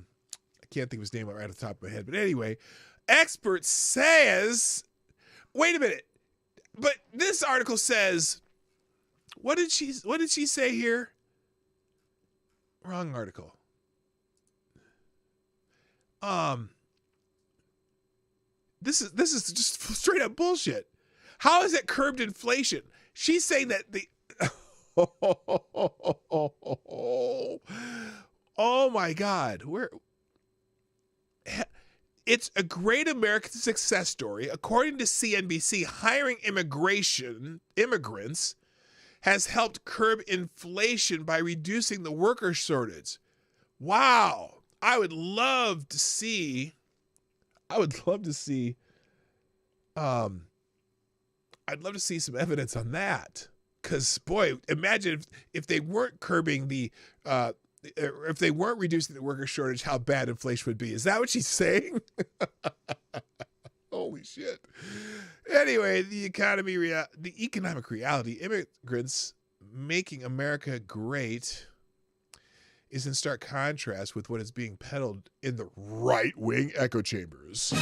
can't think of his name right off the top of my head, but anyway, expert says. Wait a minute, but this article says. What did she say here? Wrong article. This is just straight up bullshit. How is it curbed inflation? She's saying that the oh my God. It's a great American success story. According to CNBC, hiring immigrants has helped curb inflation by reducing the worker shortage. Wow. I'd love to see some evidence on that. Because, boy, imagine if they weren't curbing if they weren't reducing the worker shortage, how bad inflation would be. Is that what she's saying? Holy shit. Anyway, the economic reality, immigrants making America great, is in stark contrast with what is being peddled in the right-wing echo chambers.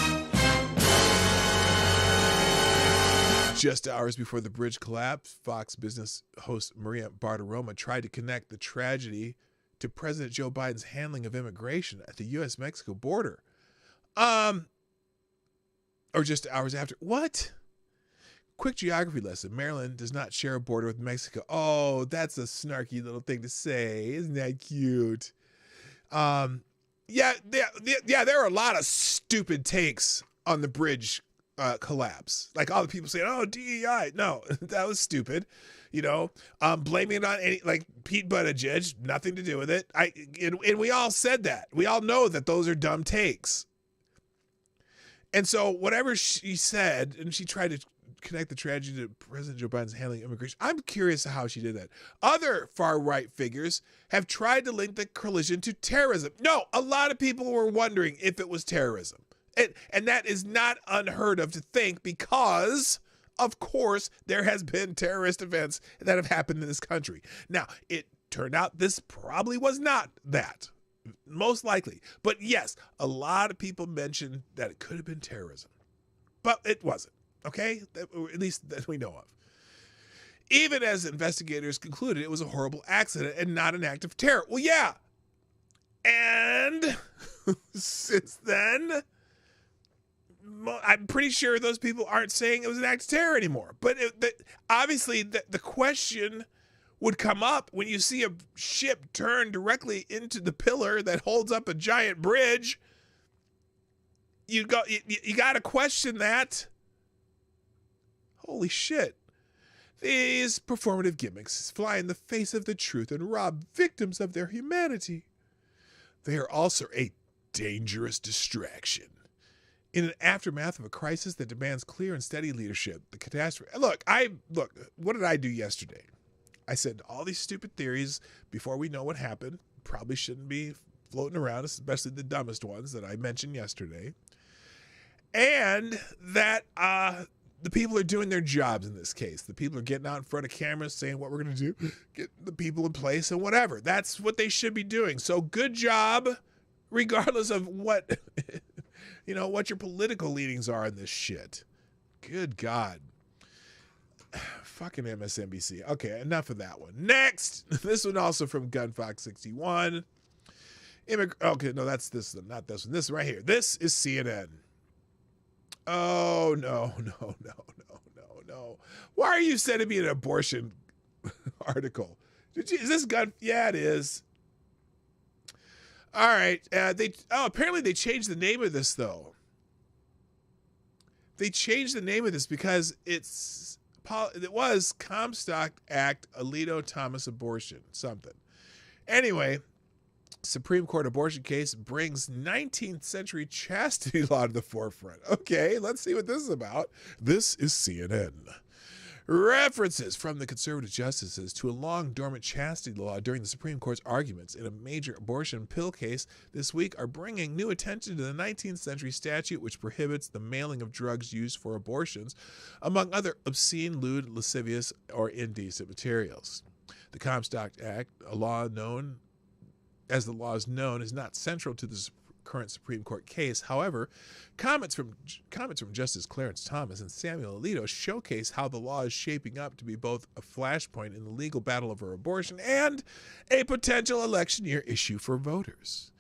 Just hours before the bridge collapsed, Fox Business host Maria Bartiromo tried to connect the tragedy to President Joe Biden's handling of immigration at the U.S.-Mexico border. Or just hours after. What? Quick geography lesson. Maryland does not share a border with Mexico. Oh, that's a snarky little thing to say. Isn't that cute? There are a lot of stupid takes on the bridge collapse. Like all the people saying, oh, DEI. No, that was stupid. Blaming it on like Pete Buttigieg, nothing to do with it. And we all said that. We all know that those are dumb takes. And so whatever she said, and she tried to connect the tragedy to President Joe Biden's handling immigration. I'm curious how she did that. Other far-right figures have tried to link the collision to terrorism. No, a lot of people were wondering if it was terrorism. And that is not unheard of to think because, of course, there has been terrorist events that have happened in this country. Now, it turned out this probably was not that. Most likely. But yes, a lot of people mentioned that it could have been terrorism. But it wasn't. Okay? At least that we know of. Even as investigators concluded it was a horrible accident and not an act of terror. Well, yeah. And since then, I'm pretty sure those people aren't saying it was an act of terror anymore. But obviously, the question would come up when you see a ship turn directly into the pillar that holds up a giant bridge. You got to question that. Holy shit. These performative gimmicks fly in the face of the truth and rob victims of their humanity. They are also a dangerous distraction. In an aftermath of a crisis that demands clear and steady leadership, the catastrophe. Look, what did I do yesterday? I said all these stupid theories before we know what happened probably shouldn't be floating around, especially the dumbest ones that I mentioned yesterday. And that the people are doing their jobs in this case. The people are getting out in front of cameras saying what we're going to do, get the people in place and whatever. That's what they should be doing. So good job, regardless of what, what your political leanings are in this shit. Good God. Fucking MSNBC. Okay, enough of that one. Next, this one also from Gunfox61. Okay, no, that's this one, not this one. This one right here. This is CNN. Oh, no. Why are you sending me an abortion article? Is this gun? Yeah, it is. All right. Apparently they changed the name of this, though. They changed the name of this because it's Comstock Act Alito Thomas abortion something. Anyway, Supreme Court abortion case brings 19th century chastity law to the forefront. Okay, let's see what this is about. This is CNN. References from the conservative justices to a long dormant chastity law during the Supreme Court's arguments in a major abortion pill case this week are bringing new attention to the 19th century statute which prohibits the mailing of drugs used for abortions, among other obscene, lewd, lascivious, or indecent materials. The Comstock Act, a law known as the law is known, is not central to the current Supreme Court case. However, comments from Justice Clarence Thomas and Samuel Alito showcase how the law is shaping up to be both a flashpoint in the legal battle over abortion and a potential election year issue for voters.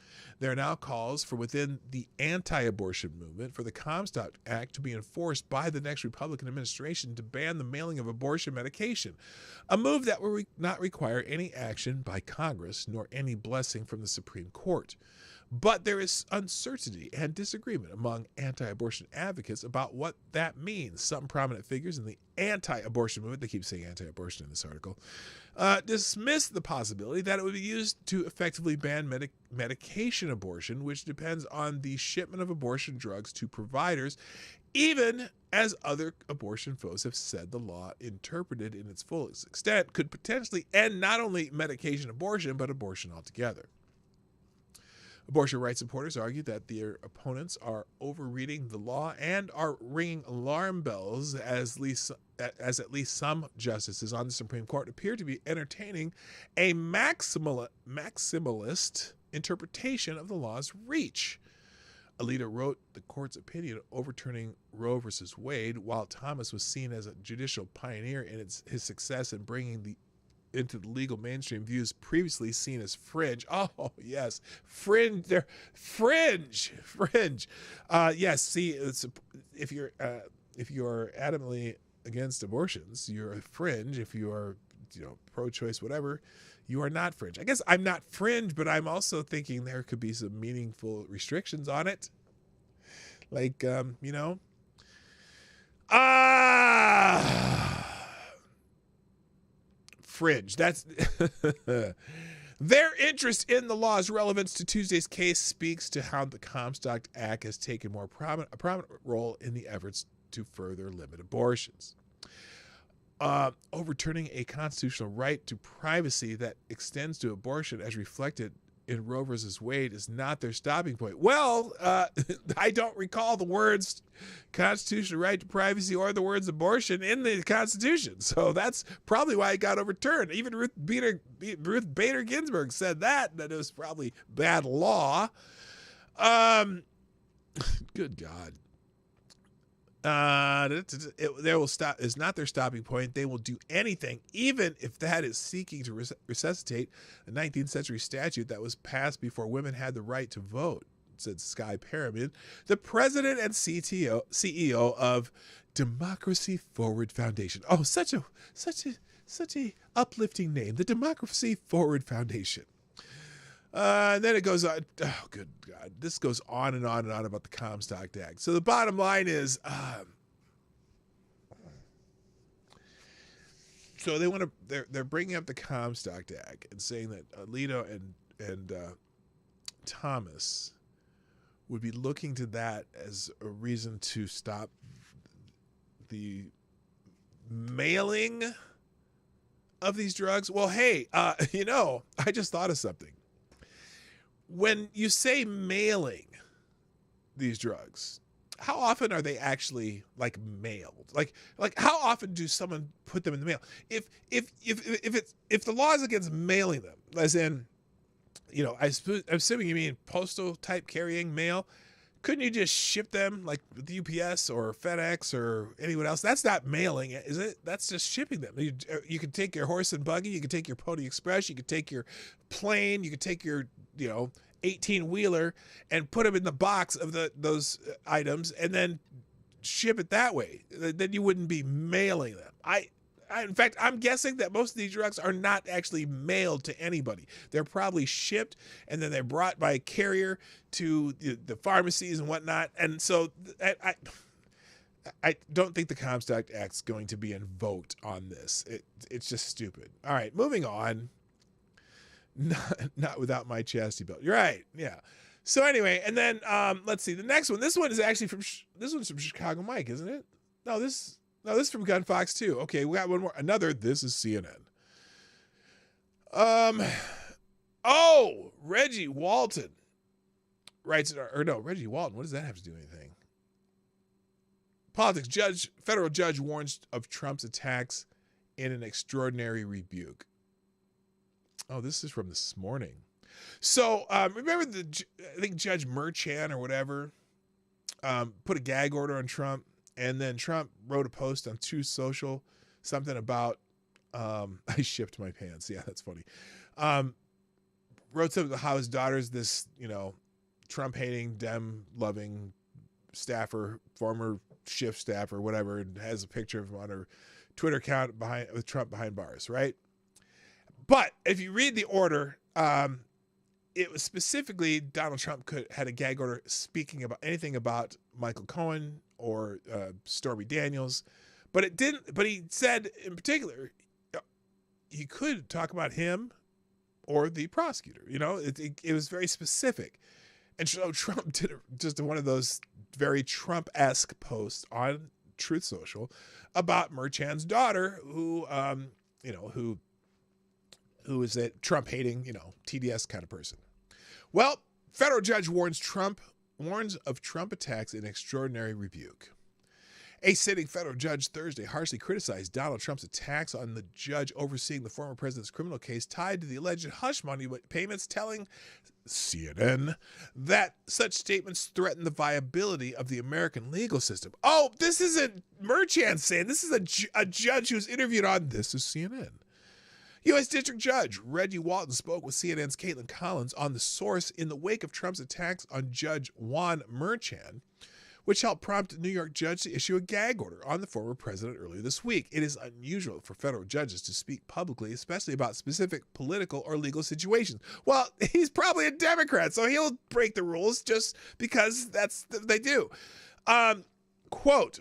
There are now calls for within the anti-abortion movement for the Comstock Act to be enforced by the next Republican administration to ban the mailing of abortion medication, a move that will not require any action by Congress nor any blessing from the Supreme Court. But there is uncertainty and disagreement among anti-abortion advocates about what that means. Some prominent figures in the anti-abortion movement, they keep saying anti-abortion in this article, dismiss the possibility that it would be used to effectively ban medication abortion, which depends on the shipment of abortion drugs to providers, even as other abortion foes have said the law, interpreted in its fullest extent, could potentially end not only medication abortion, but abortion altogether. Abortion rights supporters argue that their opponents are overreading the law and are ringing alarm bells as at least some justices on the Supreme Court appear to be entertaining a maximalist interpretation of the law's reach. Alito wrote the court's opinion overturning Roe v. Wade, while Thomas was seen as a judicial pioneer in his success in bringing into the legal mainstream views previously seen as fringe. Oh, yes. Fringe. They're fringe. Yes. See, if you're adamantly against abortions, you're a fringe. If you are, pro-choice, whatever, you are not fringe. I guess I'm not fringe, but I'm also thinking there could be some meaningful restrictions on it. Like, fringe. That's their interest in the law's relevance to Tuesday's case speaks to how the Comstock Act has taken a prominent role in the efforts to further limit abortions. Overturning a constitutional right to privacy that extends to abortion as reflected in Roe versus Wade is not their stopping point. Well, I don't recall the words constitutional right to privacy or the words abortion in the Constitution. So that's probably why it got overturned. Even Ruth Bader Ginsburg said that it was probably bad law. Good God. They will stop. Is not their stopping point. They will do anything, even if that is seeking to resuscitate the 19th century statute that was passed before women had the right to vote, said Sky Pyramid, the president and CEO of Democracy Forward Foundation. Oh, such a uplifting name, the Democracy Forward Foundation. And then it goes on. Oh, good God. This goes on and on and on about the Comstock Act. So the bottom line is, so they want to, they're bringing up the Comstock Act and saying that Alito and Thomas would be looking to that as a reason to stop the mailing of these drugs. Well, hey, I just thought of something. When you say mailing these drugs, how often are they actually mailed? Like how often do someone put them in the mail? If the law is against mailing them, as in, I'm assuming you mean postal type carrying mail, couldn't you just ship them like with UPS or FedEx or anyone else? That's not mailing, is it? That's just shipping them. You can take your horse and buggy, you can take your Pony Express, you can take your plane, you can take your 18-wheeler and put them in the box of those items and then ship it that way. Then you wouldn't be mailing them. In fact, I'm guessing that most of these drugs are not actually mailed to anybody. They're probably shipped and then they're brought by a carrier to the pharmacies and whatnot. And so I don't think the Comstock Act's going to be invoked on this. It's just stupid. All right, moving on. Not without my chastity belt. You're right. Yeah. So anyway, and then let's see. The next one. This one is actually this one's from Chicago Mike, isn't it? No, this is from Gun Fox too. Okay, we got one more. Another. This is CNN. Reggie Walton writes, or no, Reggie Walton. What does that have to do with anything? Politics federal judge warns of Trump's attacks in an extraordinary rebuke. Oh, this is from this morning. So remember I think Judge Merchan or whatever put a gag order on Trump, and then Trump wrote a post on Truth Social, something about I shipped my pants. Yeah, that's funny. Wrote something about how his daughter's this, Trump hating, Dem loving staffer, former Schiff staff or whatever, and has a picture of him on her Twitter account with Trump behind bars, right? But if you read the order, it was specifically Donald Trump had a gag order speaking about anything about Michael Cohen or Stormy Daniels, but it didn't. But he said in particular, he could talk about him or the prosecutor. It was very specific, and so Trump did just one of those very Trump-esque posts on Truth Social about Merchan's daughter, who is a Trump-hating, TDS kind of person. Well, federal judge warns of Trump attacks in extraordinary rebuke. A sitting federal judge Thursday harshly criticized Donald Trump's attacks on the judge overseeing the former president's criminal case tied to the alleged hush money payments, telling CNN that such statements threaten the viability of the American legal system. Oh, this isn't Merchan saying. This is a judge who's interviewed on This Is CNN. U.S. District Judge Reggie Walton spoke with CNN's Caitlin Collins on the source in the wake of Trump's attacks on Judge Juan Merchan, which helped prompt a New York judge to issue a gag order on the former president earlier this week. It is unusual for federal judges to speak publicly, especially about specific political or legal situations. Well, he's probably a Democrat, so he'll break the rules just because that's what they do. Quote,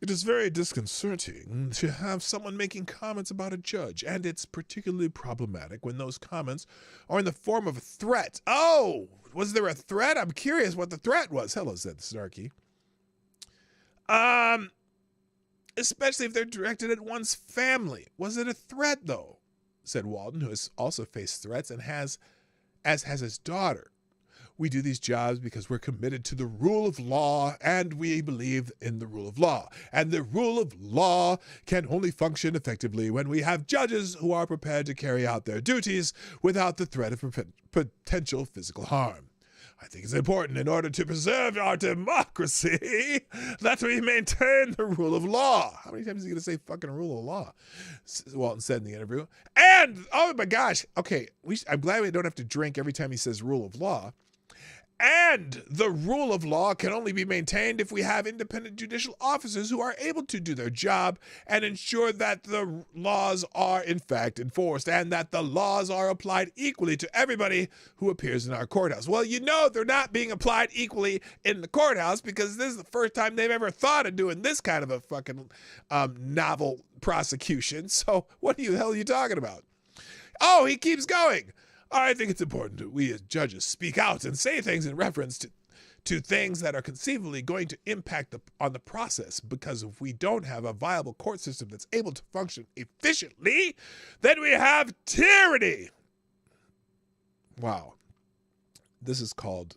"It is very disconcerting to have someone making comments about a judge, and it's particularly problematic when those comments are in the form of a threat." Oh, was there a threat? I'm curious what the threat was. Hello, said Snarky. Especially if they're directed at one's family. Was it a threat, though? Said Walton, who has also faced threats and as has his daughter. "We do these jobs because we're committed to the rule of law, and we believe in the rule of law. And the rule of law can only function effectively when we have judges who are prepared to carry out their duties without the threat of potential physical harm. I think it's important in order to preserve our democracy that we maintain the rule of law." How many times is he going to say fucking rule of law? Walton said in the interview. And, oh my gosh, okay, I'm glad we don't have to drink every time he says rule of law. "And the rule of law can only be maintained if we have independent judicial officers who are able to do their job and ensure that the laws are in fact enforced and that the laws are applied equally to everybody who appears in our courthouse." Well, they're not being applied equally in the courthouse because this is the first time they've ever thought of doing this kind of a fucking novel prosecution. So what the hell are you talking about? Oh, he keeps going. "I think it's important that we as judges speak out and say things in reference to things that are conceivably going to impact on the process, because if we don't have a viable court system that's able to function efficiently, then we have tyranny." Wow. This is called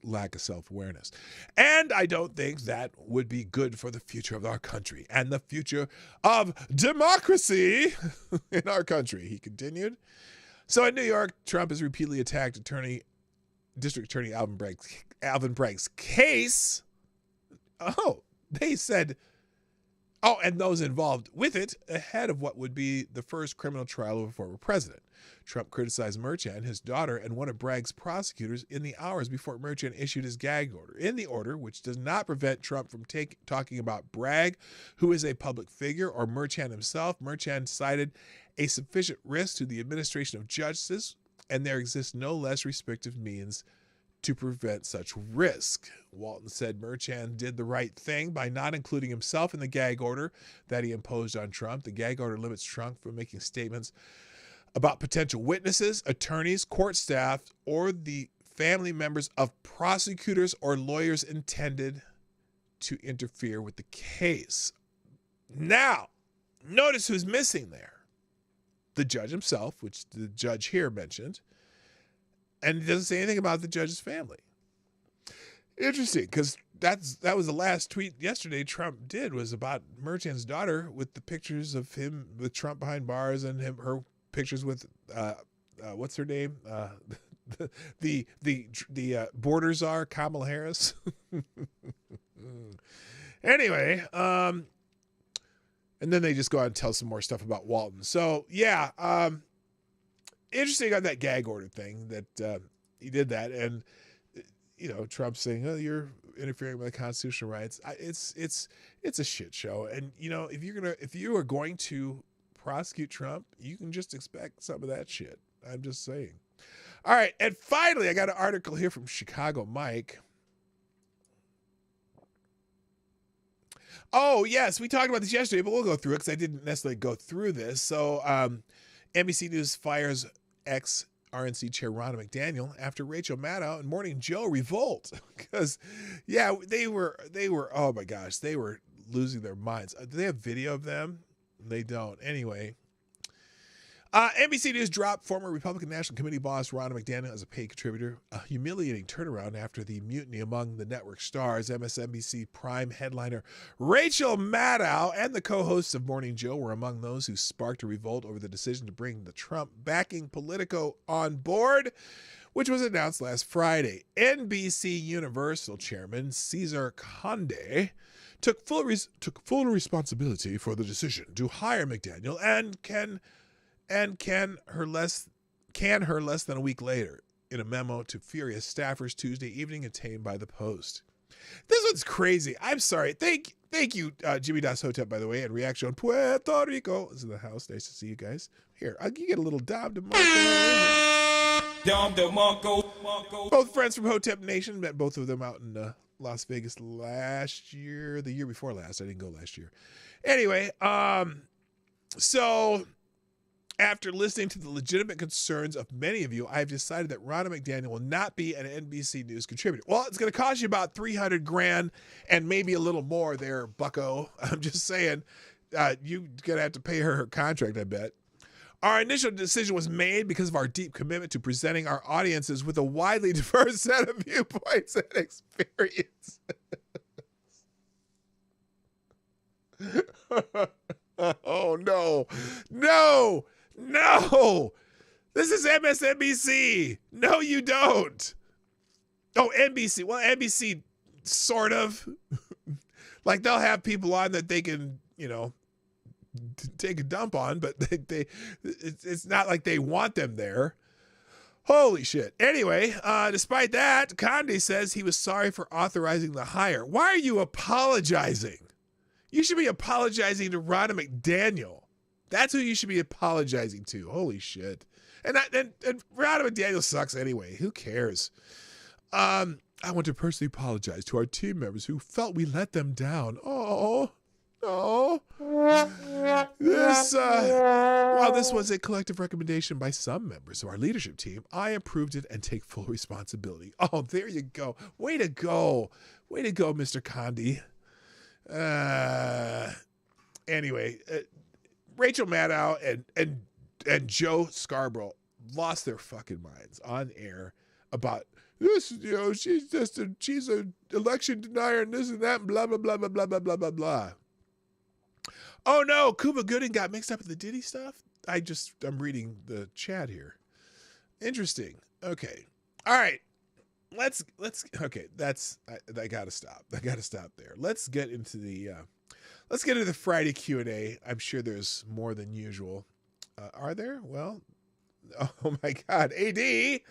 lack of self-awareness. "And I don't think that would be good for the future of our country and the future of democracy in our country," he continued. So in New York, Trump has repeatedly attacked District Attorney Alvin Bragg's case. Oh, they said, and those involved with it ahead of what would be the first criminal trial of a former president. Trump criticized Merchan, his daughter, and one of Bragg's prosecutors in the hours before Merchan issued his gag order. In the order, which does not prevent Trump from talking about Bragg, who is a public figure, or Merchan himself, Merchan cited a sufficient risk to the administration of justice, and there exists no less restrictive means to prevent such risk. Walton said Merchan did the right thing by not including himself in the gag order that he imposed on Trump. The gag order limits Trump from making statements about potential witnesses, attorneys, court staff, or the family members of prosecutors or lawyers intended to interfere with the case. Now, notice who's missing there. The judge himself, which the judge here mentioned, and he doesn't say anything about the judge's family. Interesting, because that was the last tweet yesterday Trump did, was about Merchan's daughter with the pictures of him with Trump behind bars and her pictures with what's her name? The border czar, Kamala Harris. Anyway, and then they just go out and tell some more stuff about Walton. So yeah, interesting on that gag order thing that he did that, and Trump saying, "Oh, you're interfering with the constitutional rights." It's a shit show, and if you are going to prosecute Trump, you can just expect some of that shit. I'm just saying. All right, and finally, I got an article here from Chicago Mike. Oh, yes, we talked about this yesterday, but we'll go through it because I didn't necessarily go through this. So NBC News fires ex-RNC chair Ronna McDaniel after Rachel Maddow and Morning Joe revolt. Because, yeah, they were, oh my gosh, they were losing their minds. Do they have video of them? They don't. Anyway. NBC News dropped former Republican National Committee boss Ronna McDaniel as a paid contributor. A humiliating turnaround after the mutiny among the network stars. MSNBC Prime headliner Rachel Maddow and the co-hosts of Morning Joe were among those who sparked a revolt over the decision to bring the Trump-backing Politico on board, which was announced last Friday. NBC Universal chairman Cesar Conde took full responsibility for the decision to hire McDaniel and can her less than a week later in a memo to furious staffers Tuesday evening obtained by the Post. This one's crazy. I'm sorry. Thank you, Jimmy Das Hotep, by the way, and Reaction Puerto Rico is in the house. Nice to see you guys. Here, you get a little Dom DeMarco. Dom DeMarco. Both friends from Hotep Nation. Met both of them out in Las Vegas last year, the year before last. I didn't go last year. Anyway, so after listening to the legitimate concerns of many of you, I've decided that Ronna McDaniel will not be an NBC News contributor. Well, it's going to cost you about $300,000 and maybe a little more there, bucko. I'm just saying, you're going to have to pay her contract, I bet. Our initial decision was made because of our deep commitment to presenting our audiences with a widely diverse set of viewpoints and experience. Oh, no. No, this is MSNBC. No, you don't. Oh, NBC. Well, NBC sort of. Like they'll have people on that they can, take a dump on, but it's not like they want them there. Holy shit. Anyway, despite that, Conde says he was sorry for authorizing the hire. Why are you apologizing? You should be apologizing to Ronna McDaniel. That's who you should be apologizing to. Holy shit. And Ronna McDaniel sucks anyway. Who cares? I want to personally apologize to our team members who felt we let them down. Oh. While this was a collective recommendation by some members of our leadership team, I approved it and take full responsibility. Oh, there you go. Way to go. Way to go, Mr. Conde. Anyway, Rachel Maddow and Joe Scarborough lost their fucking minds on air about this. She's an election denier and this and that and blah blah blah blah blah blah blah blah blah. Oh no, Cuba Gooding got mixed up in the Diddy stuff. I'm reading the chat here. Interesting. Okay. All right. Let's okay. I gotta stop. I gotta stop there. Let's get into the Friday Q&A. I'm sure there's more than usual. Are there? Well, oh my God, AD.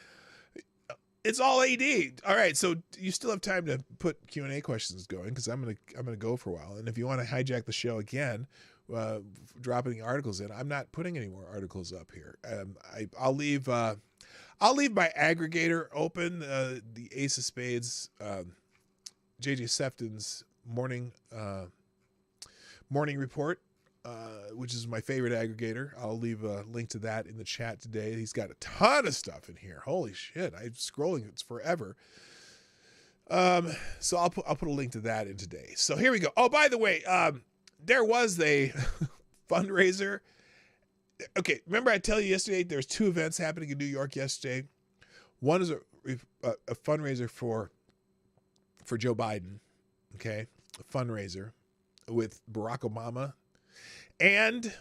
It's all AD. All right, so you still have time to put Q&A questions going because I'm gonna go for a while. And if you want to hijack the show again, dropping articles in, I'm not putting any more articles up here. I'll leave I'll leave my aggregator open. The Ace of Spades, JJ Sefton's morning report, which is my favorite aggregator. I'll leave a link to that in the chat today. He's got a ton of stuff in here. Holy shit! I'm scrolling. It's forever. So I'll put a link to that in today. So here we go. Oh, by the way, there was a fundraiser. Okay, remember I tell you yesterday there's 2 events happening in New York yesterday. One is a fundraiser for Joe Biden, okay, a fundraiser with Barack Obama and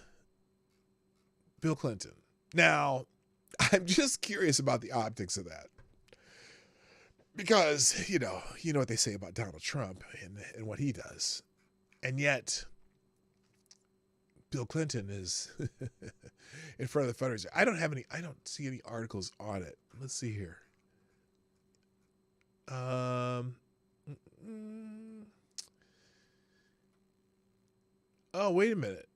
Bill Clinton. Now, I'm just curious about the optics of that. Because, you know what they say about Donald Trump and what he does. And yet, Bill Clinton is in front of the fundraiser. I don't see any articles on it. Let's see here. Oh, wait a minute.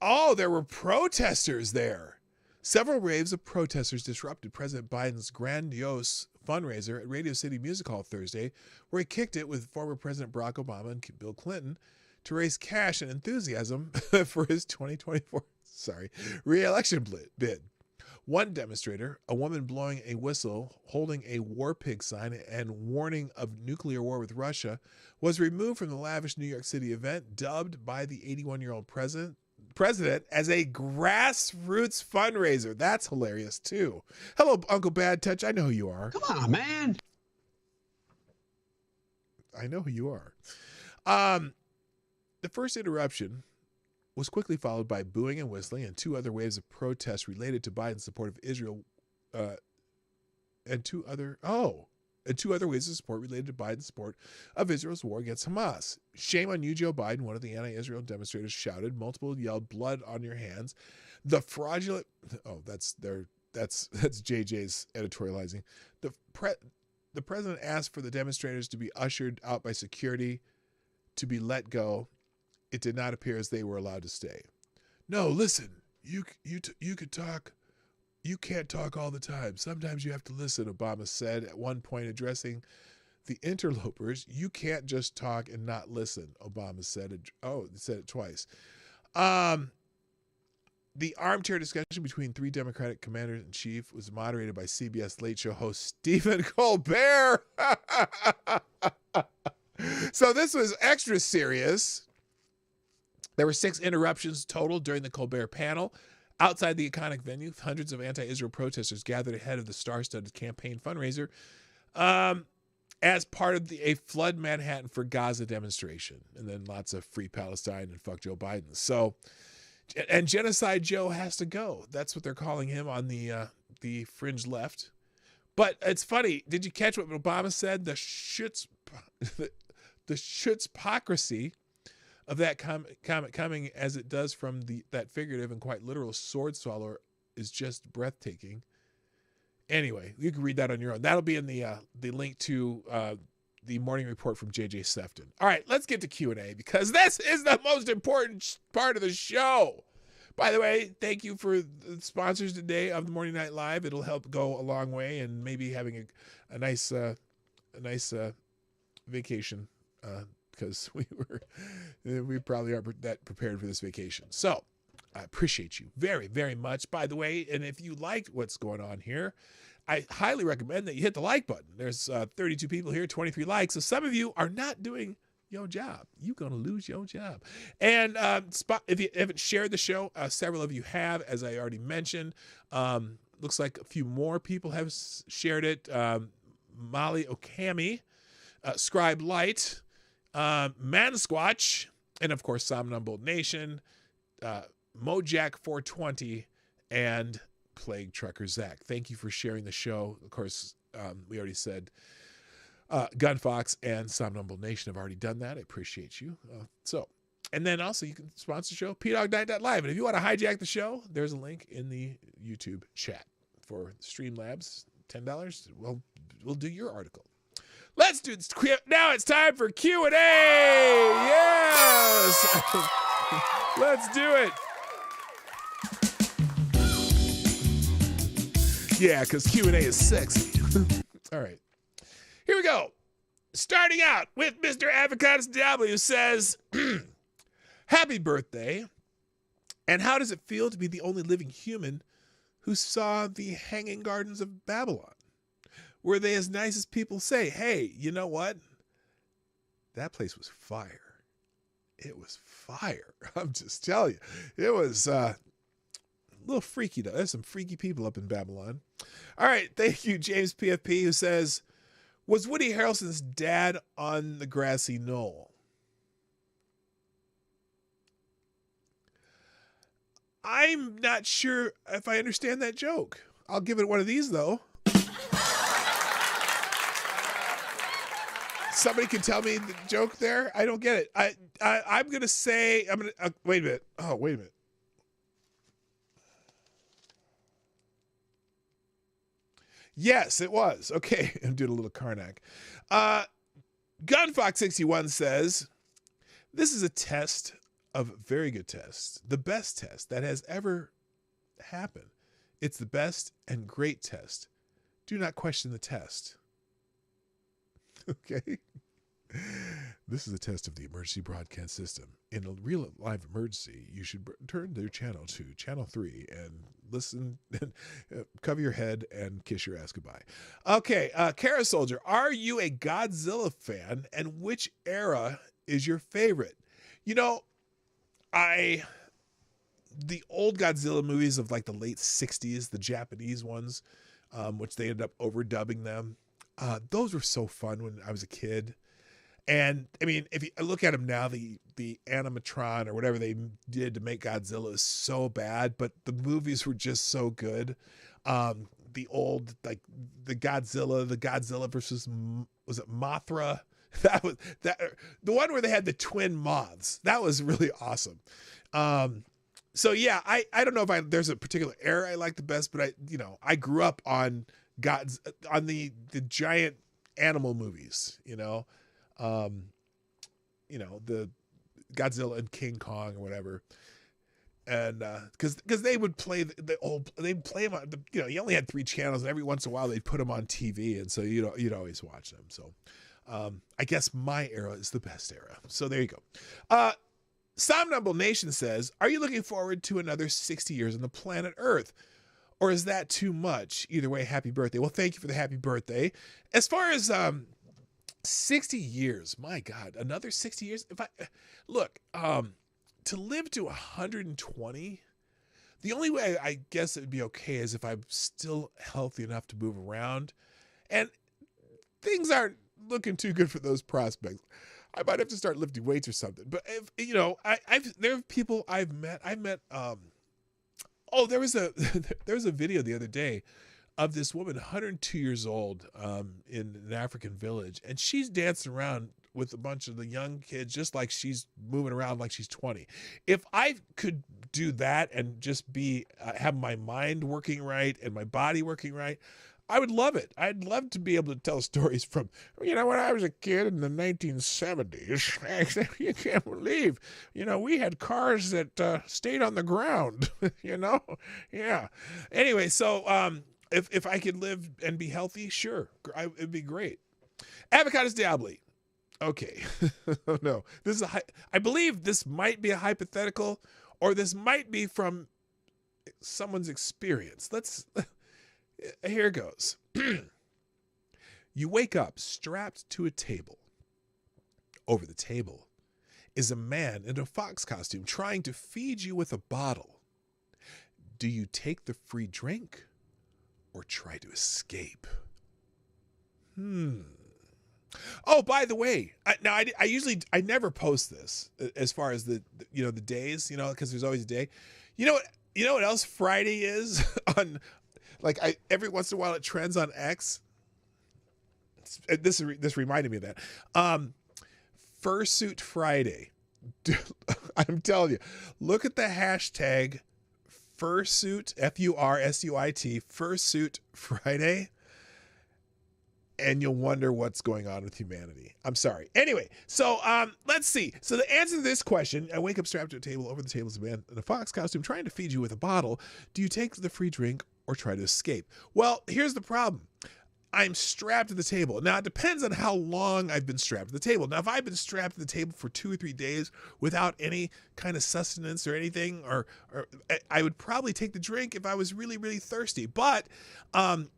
Oh, there were protesters there. Several waves of protesters disrupted President Biden's grandiose fundraiser at Radio City Music Hall Thursday, where he kicked it with former President Barack Obama and Bill Clinton to raise cash and enthusiasm for his 2024 re-election bid. One demonstrator, a woman blowing a whistle, holding a war pig sign and warning of nuclear war with Russia, was removed from the lavish New York City event, dubbed by the 81-year-old president as a grassroots fundraiser. That's hilarious too. Hello, Uncle Bad Touch. I know who you are. Come on, man. I know who you are. The first interruption was quickly followed by booing and whistling and 2 other waves of protests related to Biden's support of Israel, and two other waves of support related to Biden's support of Israel's war against Hamas. Shame on you, Joe Biden, one of the anti-Israel demonstrators shouted. Multiple yelled, blood on your hands. The fraudulent... Oh, that's JJ's editorializing. The president asked for the demonstrators to be ushered out by security to be let go. It did not appear as they were allowed to stay. No, listen, you could talk. You can't talk all the time. Sometimes you have to listen, Obama said at one point addressing the interlopers. You can't just talk and not listen, Obama said. Said it twice. The armchair discussion between 3 Democratic commanders-in-chief was moderated by CBS Late Show host Stephen Colbert. So this was extra serious. There were 6 interruptions total during the Colbert panel. Outside the iconic venue, hundreds of anti-Israel protesters gathered ahead of the star-studded campaign fundraiser as part of a Flood Manhattan for Gaza demonstration. And then lots of Free Palestine and fuck Joe Biden. So, and Genocide Joe has to go. That's what they're calling him on the fringe left. But it's funny. Did you catch what Obama said? The schutzpocracy of that comment coming as it does from that figurative and quite literal sword swallower is just breathtaking. Anyway, you can read that on your own. That'll be in the link to the morning report from JJ Sefton. All right, let's get to Q&A because this is the most important part of the show. By the way, thank you for the sponsors today of the Morning Night Live. It'll help go a long way and maybe having a nice vacation. Because we probably aren't that prepared for this vacation. So I appreciate you very, very much. By the way, and if you liked what's going on here, I highly recommend that you hit the like button. There's 32 people here, 23 likes. So some of you are not doing your job. You're going to lose your job. And if you haven't shared the show, several of you have, as I already mentioned. Looks like a few more people have shared it. Molly Okami, Scribe Light, Mansquatch, and of course Somnambul Nation, Mojack 420, and Plague Trucker Zach. Thank you for sharing the show. Of course, we already said Gunfox and Somnambul Nation have already done that. I appreciate you. And then also you can sponsor the show, pdognight.live. And if you want to hijack the show, there's a link in the YouTube chat for Streamlabs. $10. We'll do your article. Let's do this. Now it's time for Q&A. Yes. Let's do it. Yeah, because Q&A is sexy. All right. Here we go. Starting out with Mr. Avocados Diablo, who says, happy birthday. And how does it feel to be the only living human who saw the Hanging Gardens of Babylon? Were they as nice as people say? Hey, you know what? That place was fire. It was fire. I'm just telling you. It was a little freaky, though. There's some freaky people up in Babylon. All right. Thank you, James PFP, who says, was Woody Harrelson's dad on the grassy knoll? I'm not sure if I understand that joke. I'll give it one of these, though. Somebody can tell me the joke there? I don't get it. I'm going to say, wait a minute. Oh, wait a minute. Yes, it was. Okay, I'm doing a little Karnak. Gunfox61 says, this is a test of very good tests. The best test that has ever happened. It's the best and great test. Do not question the test. Okay. This is a test of the emergency broadcast system. In a real live emergency, you should turn their channel to channel 3 and listen, and cover your head and kiss your ass goodbye. Okay. Kara Soldier, are you a Godzilla fan, and which era is your favorite? You know, the old Godzilla movies of like the late 60s, the Japanese ones, which they ended up overdubbing them. Those were so fun when I was a kid. And I mean, if you look at them now, the animatron or whatever they did to make Godzilla is so bad, but the movies were just so good. The old, like the Godzilla versus, was it Mothra? That was the one where they had the twin moths. That was really awesome. So yeah, I don't know if there's a particular era I like the best, but I grew up on the giant animal movies, the Godzilla and King Kong or whatever. And because they would play they'd play them on you only had 3 channels, and every once in a while they'd put them on TV, and so you'd always watch them. So I guess my era is the best era. So there you go. Somnambule Nation says, are you looking forward to another 60 years on the planet Earth? Or is that too much? Either way, happy birthday. Well, thank you for the happy birthday. As far as 60 years, my God, another 60 years. To live to 120, the only way I guess it would be okay is if I'm still healthy enough to move around. And things aren't looking too good for those prospects. I might have to start lifting weights or something. But there are people I've met. There was a video the other day of this woman, 102 years old, in an African village, and she's dancing around with a bunch of the young kids, just like she's moving around like she's 20. If I could do that and just have my mind working right and my body working right, I would love it. I'd love to be able to tell stories from, when I was a kid in the 1970s, you can't believe, we had cars that stayed on the ground, Yeah. Anyway, so if I could live and be healthy, sure, it'd be great. Avocados Diablo. Okay. No, I believe this might be a hypothetical, or this might be from someone's experience. Here it goes. You wake up strapped to a table. Over the table is a man in a fox costume trying to feed you with a bottle. Do you take the free drink or try to escape? Oh, by the way, I never post this as far as the days, because there's always a day. You know what else Friday is on? Every once in a while it trends on X. This reminded me of that. Fursuit Friday. I'm telling you, look at the hashtag Fursuit, Fursuit, Fursuit Friday. and you'll wonder what's going on with humanity. I'm sorry. Anyway, so let's see. So the answer to this question, I wake up strapped to a table. Over the table is a man in a fox costume trying to feed you with a bottle. Do you take the free drink or try to escape? Well, here's the problem. I'm strapped to the table. Now, it depends on how long I've been strapped to the table. Now, if I've been strapped to the table for 2 or 3 days without any kind of sustenance or anything, or I would probably take the drink if I was really, really thirsty. But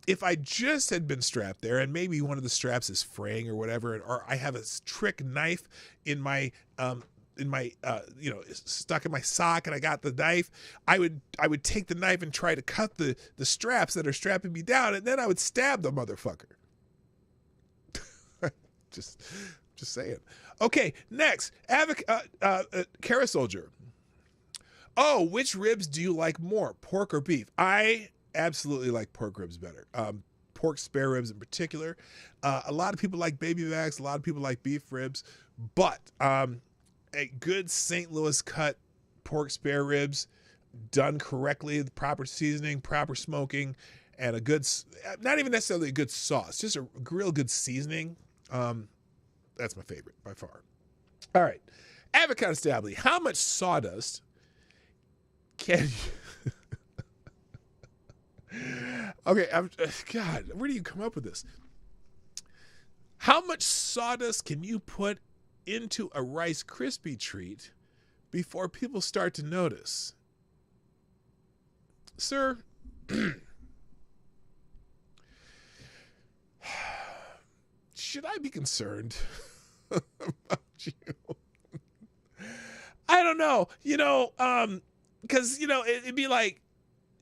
if I just had been strapped there and maybe one of the straps is fraying or whatever, or I have a trick knife in my stuck in my sock and I got the knife, I would take the knife and try to cut the straps that are strapping me down, and then I would stab the motherfucker. just saying. Okay, next, Kara Soldier. Oh, which ribs do you like more, pork or beef? I absolutely like pork ribs better. Pork spare ribs in particular. A lot of people like baby backs. A lot of people like beef ribs, but a good St. Louis cut pork spare ribs done correctly, the proper seasoning, proper smoking, and a good, not even necessarily a good sauce, just a real good seasoning. That's my favorite by far. All right. Avocado Stably. How much sawdust can you... Okay. God, where do you come up with this? How much sawdust can you put into a Rice Krispie treat before people start to notice? Sir, should I be concerned about you? I don't know. Because, it'd be like,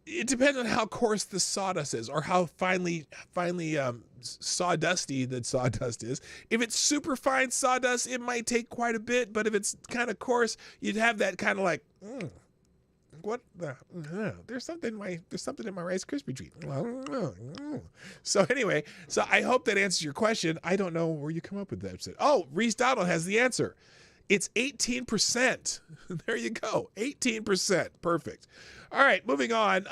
it depends on how coarse the sawdust is or how finely sawdusty the sawdust is. If it's super fine sawdust, it might take quite a bit, but if it's kind of coarse, you'd have that kind of like, what the, there's something in my Rice Krispie treat. So anyway, so I hope that answers your question. I don't know where you come up with that. Oh, Reese Donald has the answer. It's 18%. There you go. 18%. Perfect. All right, moving on.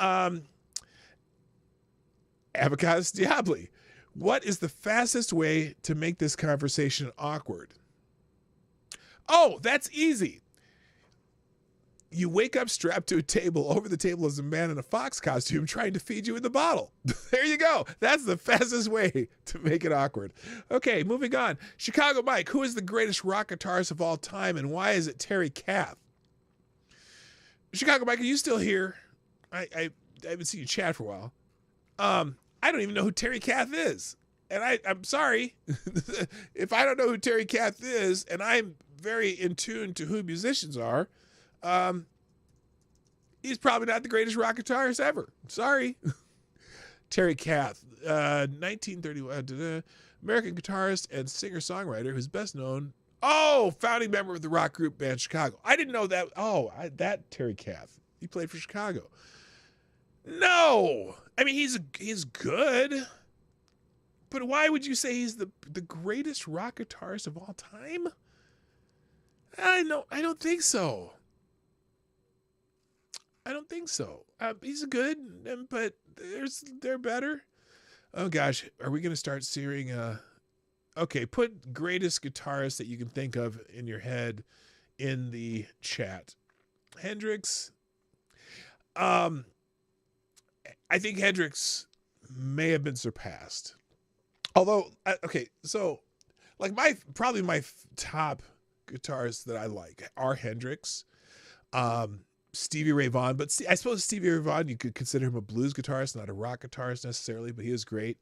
Avocado Diabli. What is the fastest way to make this conversation awkward? Oh, that's easy. You wake up strapped to a table. Over the table is a man in a fox costume trying to feed you with a bottle. There you go. That's the fastest way to make it awkward. Okay, moving on. Chicago Mike, who is the greatest rock guitarist of all time, and why is it Terry Kath? Chicago Mike, are you still here? I haven't seen you chat for a while. I don't even know who Terry Kath is. And I'm sorry if I don't know who Terry Kath is, and I'm very in tune to who musicians are. He's probably not the greatest rock guitarist ever. Sorry. Terry Kath, 1931, American guitarist and singer-songwriter who's best known. Oh, founding member of the rock group band Chicago. I didn't know that. Oh, that Terry Kath. He played for Chicago. No, I mean he's good, but why would you say he's the greatest rock guitarist of all time? I don't think so. I don't think so. He's good, but they're better. Oh gosh, are we gonna start seeing? Okay, put greatest guitarist that you can think of in your head in the chat. Hendrix. I think Hendrix may have been surpassed. Although, okay, so like my top guitarists that I like are Hendrix, Stevie Ray Vaughan, but I suppose Stevie Ray Vaughan, you could consider him a blues guitarist, not a rock guitarist necessarily, but he was great.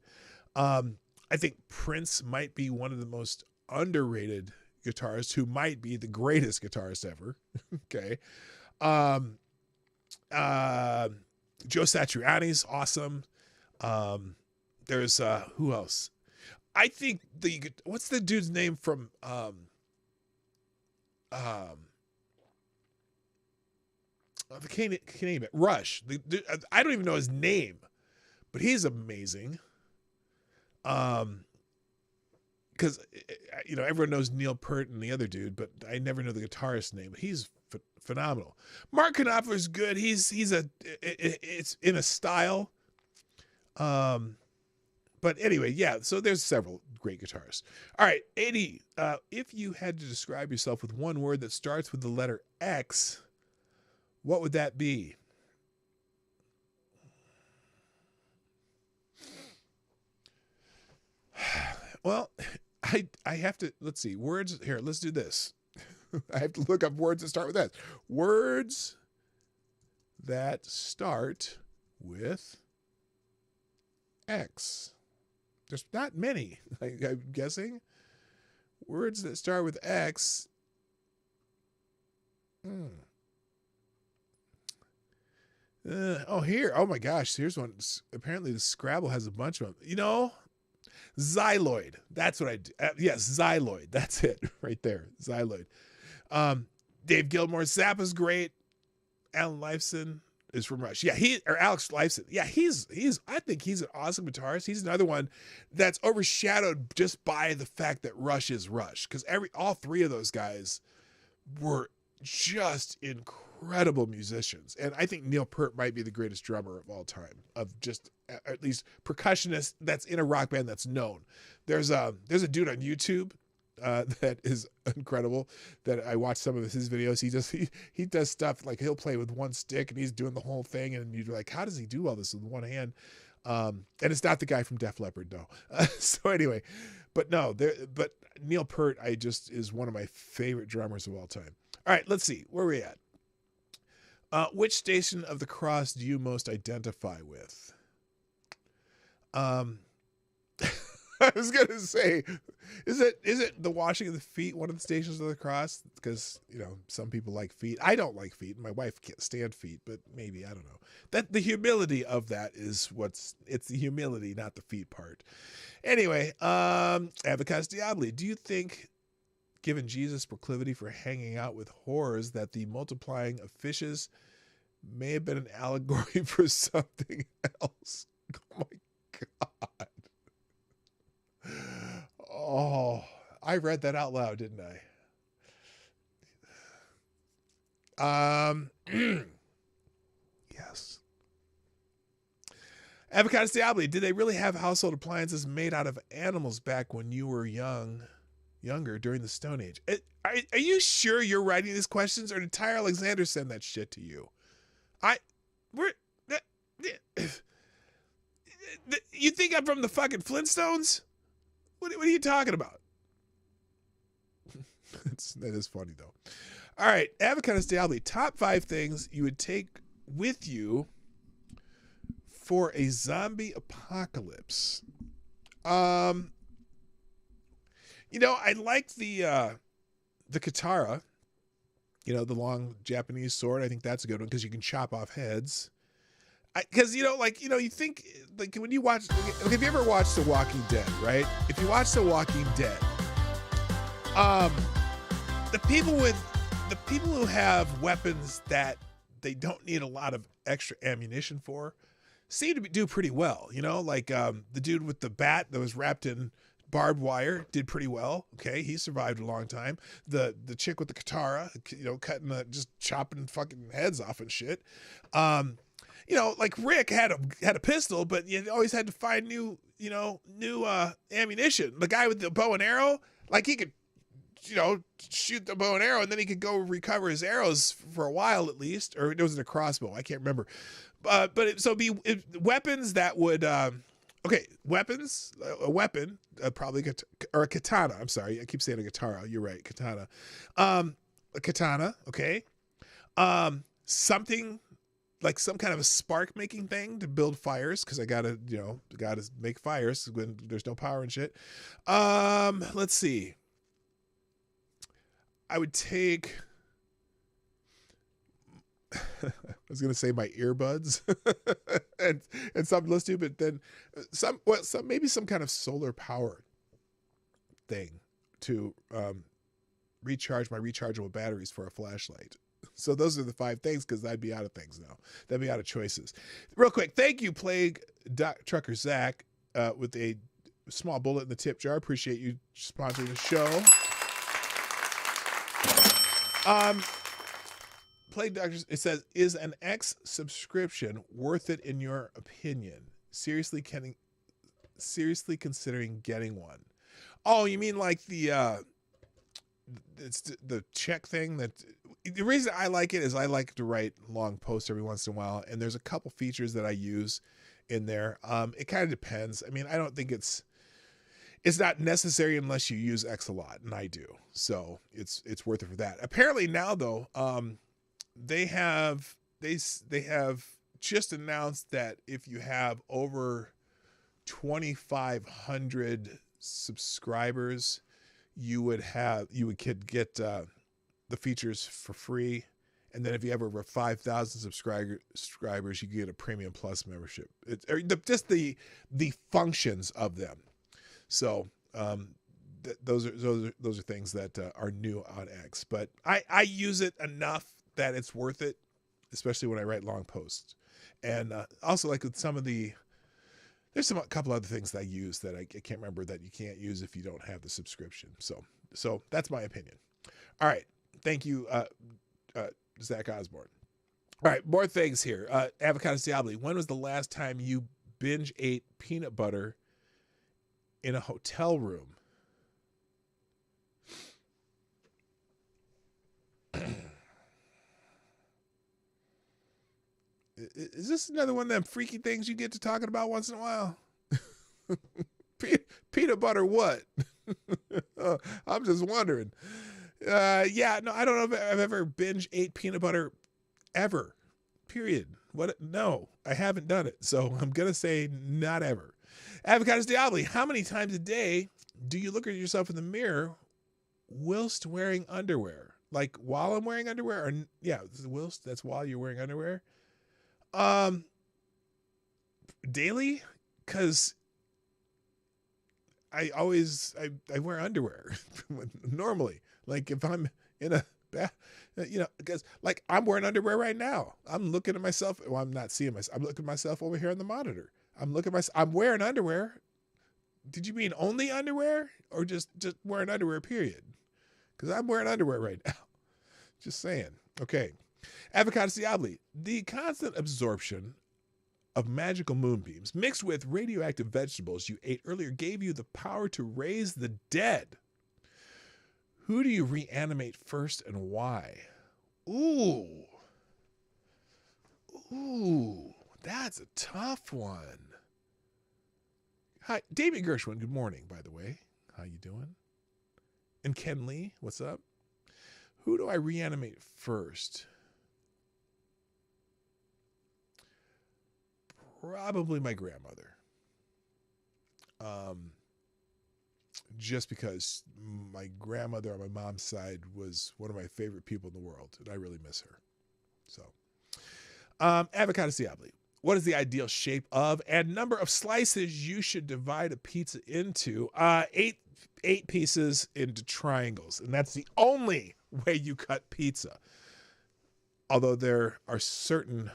I think Prince might be one of the most underrated guitarists, who might be the greatest guitarist ever. Okay. Joe Satriani's awesome. There's who else? I think what's the dude's name from the Canadian Rush. I don't even know his name, but he's amazing. Because everyone knows Neil Peart and the other dude, but I never know the guitarist's name. He's phenomenal. Mark Knopfler's good. It's in a style. But anyway, yeah, so there's several great guitarists. All right, 80. If you had to describe yourself with one word that starts with the letter X, what would that be? Well, I have to, let's see, words, here, let's do this. I have to look up words that start with S. Words that start with X. There's not many, I'm guessing. Words that start with X. Here. Oh my gosh. Here's one. Apparently the Scrabble has a bunch of them. You know, xyloid. That's what I do. Yes, xyloid. That's it right there. Xyloid. Dave Gilmore. Zappa's great. Alan Lifeson is from Rush. Yeah, Alex Lifeson. Yeah, I think he's an awesome guitarist. He's another one that's overshadowed just by the fact that Rush is Rush. Because all three of those guys were just incredible musicians. And I think Neil Peart might be the greatest drummer of all time, of just at least percussionist that's in a rock band that's known. There's a dude on YouTube that is incredible that I watch some of his videos. He does stuff like he'll play with one stick and he's doing the whole thing. And you're like, how does he do all this with one hand? And it's not the guy from Def Leppard, no. So anyway, but Neil Peart, is one of my favorite drummers of all time. All right, let's see. Where are we at? Which station of the cross do you most identify with? I was going to say, is it the washing of the feet one of the stations of the cross? Because, some people like feet. I don't like feet. My wife can't stand feet, but maybe, I don't know. That the humility of that is it's the humility, not the feet part. Anyway, Abacus Diabli, do you think, given Jesus' proclivity for hanging out with whores, that the multiplying of fishes may have been an allegory for something else? Oh my God. Oh, I read that out loud, didn't I? Yes. Avocados Diabli, did they really have household appliances made out of animals back when you were younger during the Stone Age? Are you sure you're writing these questions, or did Tyre Alexander send that shit to you? You think I'm from the fucking Flintstones? What are you talking about? That is funny, though. All right, Avocados Diabli, top 5 things you would take with you for a zombie apocalypse. I like the katana, the long Japanese sword. I think that's a good one because you can chop off heads. Because, you think, like, when you watch, have you ever watched The Walking Dead, right? If you watch The Walking Dead, the people who have weapons that they don't need a lot of extra ammunition for seem to do pretty well, like the dude with the bat that was wrapped in barbed wire did pretty well. Okay, he survived a long time. The chick with the katana, just chopping fucking heads off and shit. Like Rick had a pistol, but you always had to find new ammunition. The guy with the bow and arrow, like he could, shoot the bow and arrow, and then he could go recover his arrows for a while at least, or it wasn't a crossbow. I can't remember. Weapons that would, weapons, a weapon, probably or a katana. I'm sorry, I keep saying a guitar. You're right, katana. A katana. Okay. Something like some kind of a spark making thing to build fires, because I gotta make fires when there's no power and shit. Let's see. I would take. I was gonna say my earbuds and something to listen to, but then maybe some kind of solar power thing to recharge my rechargeable batteries for a flashlight. So those are the 5 things, because I'd be out of things now. That'd be out of choices. Real quick, thank you, Plague Trucker Zach, with a small bullet in the tip jar. Appreciate you sponsoring the show. Plague Doctors, it says, is an X subscription worth it in your opinion? Seriously, seriously considering getting one. Oh, you mean like it's the check thing? That the reason I like it is I like to write long posts every once in a while, and there's a couple features that I use in there. It kind of depends. I mean, I don't think it's not necessary unless you use X a lot, and I do, so it's worth it for that. Apparently now though, they have just announced that if you have over 2,500 subscribers, you could get the features for free, and then if you have over 5,000 subscribers, you get a Premium Plus membership. Just the functions of them. So those are things that are new on X. But I use it enough that it's worth it, especially when I write long posts. And also, like with some of there's a couple other things that I use that I can't remember that you can't use if you don't have the subscription. So that's my opinion. All right. Thank you, Zach Osborne. All right, more things here. Avocado Diabli, when was the last time you binge ate peanut butter in a hotel room? Is this another one of them freaky things you get to talking about once in a while? Peanut butter what? I'm just wondering. Yeah, no, I don't know if I've ever binge ate peanut butter ever. Period. What? No, I haven't done it. So I'm going to say not ever. Avocados Diabli, how many times a day do you look at yourself in the mirror whilst wearing underwear? Like while I'm wearing underwear? Or yeah, whilst, that's while you're wearing underwear. Daily? Because I wear underwear normally. Like if I'm in a bath, because like I'm wearing underwear right now. I'm looking at myself. Well, I'm not seeing myself. I'm looking at myself over here on the monitor. I'm wearing underwear. Did you mean only underwear or just wearing underwear, period? Because I'm wearing underwear right now. Just saying. Okay. Avocado Diabli, the constant absorption of magical moonbeams mixed with radioactive vegetables you ate earlier gave you the power to raise the dead. Who do you reanimate first and why? Ooh, that's a tough one. Hi, David Gershwin, good morning, by the way. How you doing? And Ken Lee, what's up? Who do I reanimate first? Probably my grandmother. Just because my grandmother on my mom's side was one of my favorite people in the world, and I really miss her. So, Avocado Diabli, what is the ideal shape of and number of slices you should divide a pizza into? Eight pieces into triangles, and that's the only way you cut pizza. Although there are certain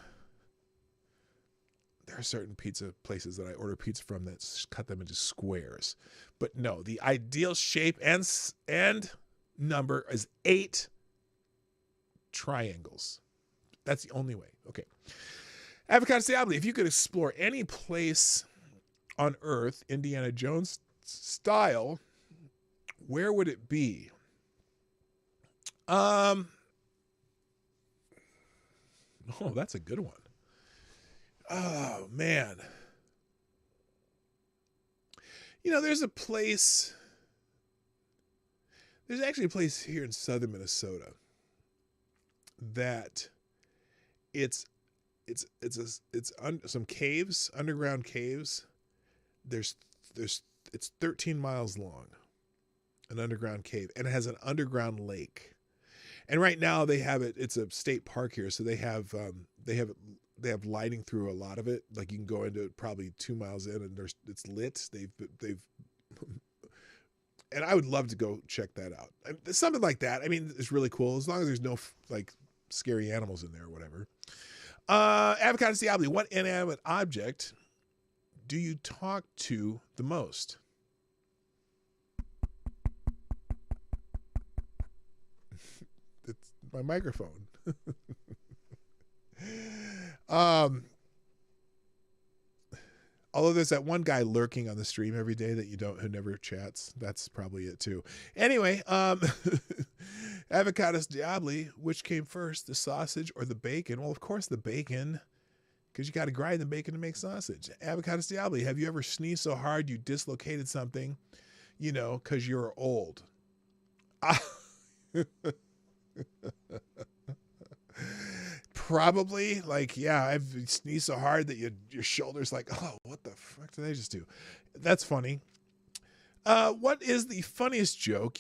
pizza places that I order pizza from that cut them into squares. But no, the ideal shape and number is 8 triangles. That's the only way. Okay. Avocado Diabli, if you could explore any place on Earth, Indiana Jones style, where would it be? Oh, that's a good one. Oh, man. There's actually a place here in southern Minnesota that it's some caves, underground caves. It's 13 miles long, an underground cave, and it has an underground lake. And right now they have it. It's a state park here, so they have lighting through a lot of it. Like you can go into it probably 2 miles in, and it's lit. They've, and I would love to go check that out. Something like that. I mean, it's really cool as long as there's no like scary animals in there or whatever. Avocado Diabli, what inanimate object do you talk to the most? It's my microphone. Although there's that one guy lurking on the stream every day that who never chats. That's probably it too. Anyway, Avocados Diabli, which came first, the sausage or the bacon? Well, of course the bacon, because you got to grind the bacon to make sausage. Avocados Diabli, have you ever sneezed so hard you dislocated something, because you're old? Probably. Like, yeah, I've sneezed so hard that your shoulder's like, oh, what the fuck did I just do? That's funny. What is the funniest joke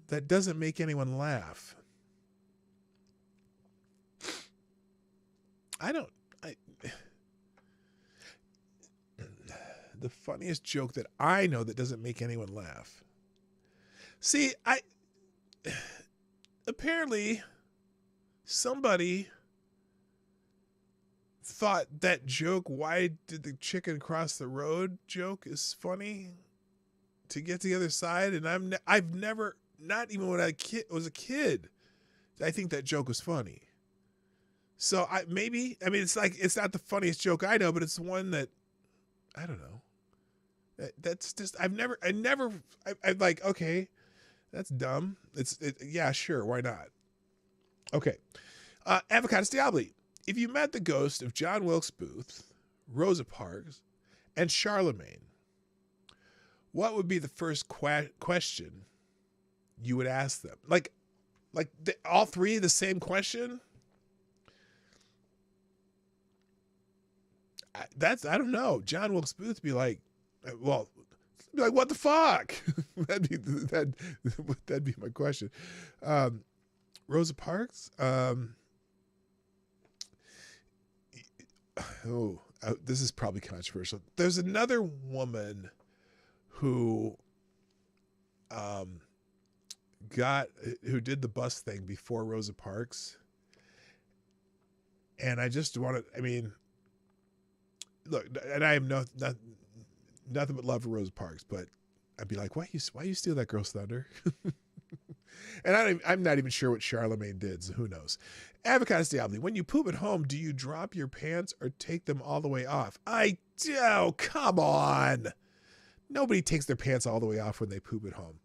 that doesn't make anyone laugh? The funniest joke that I know that doesn't make anyone laugh. See, apparently somebody thought that joke, why did the chicken cross the road joke, is funny to get to the other side. And I've never, not even when I was a kid, I think that joke was funny. So it's not the funniest joke I know, but it's one that, I don't know. That's just, I'm like, okay, that's dumb. Yeah, sure. Why not? Okay. Avocados Diabli. If you met the ghost of John Wilkes Booth, Rosa Parks, and Charlemagne, what would be the first question you would ask them? Like all three the same question? I don't know. John Wilkes Booth be like, what the fuck? that'd be my question. Rosa Parks. This is probably controversial. There's another woman who did the bus thing before Rosa Parks, and I just look, and I have nothing but love for Rosa Parks, but I'd be like, why you steal that girl's thunder? And I'm not even sure what Charlemagne did, so who knows. Avocados Diabli, when you poop at home, do you drop your pants or take them all the way off? Come on. Nobody takes their pants all the way off when they poop at home.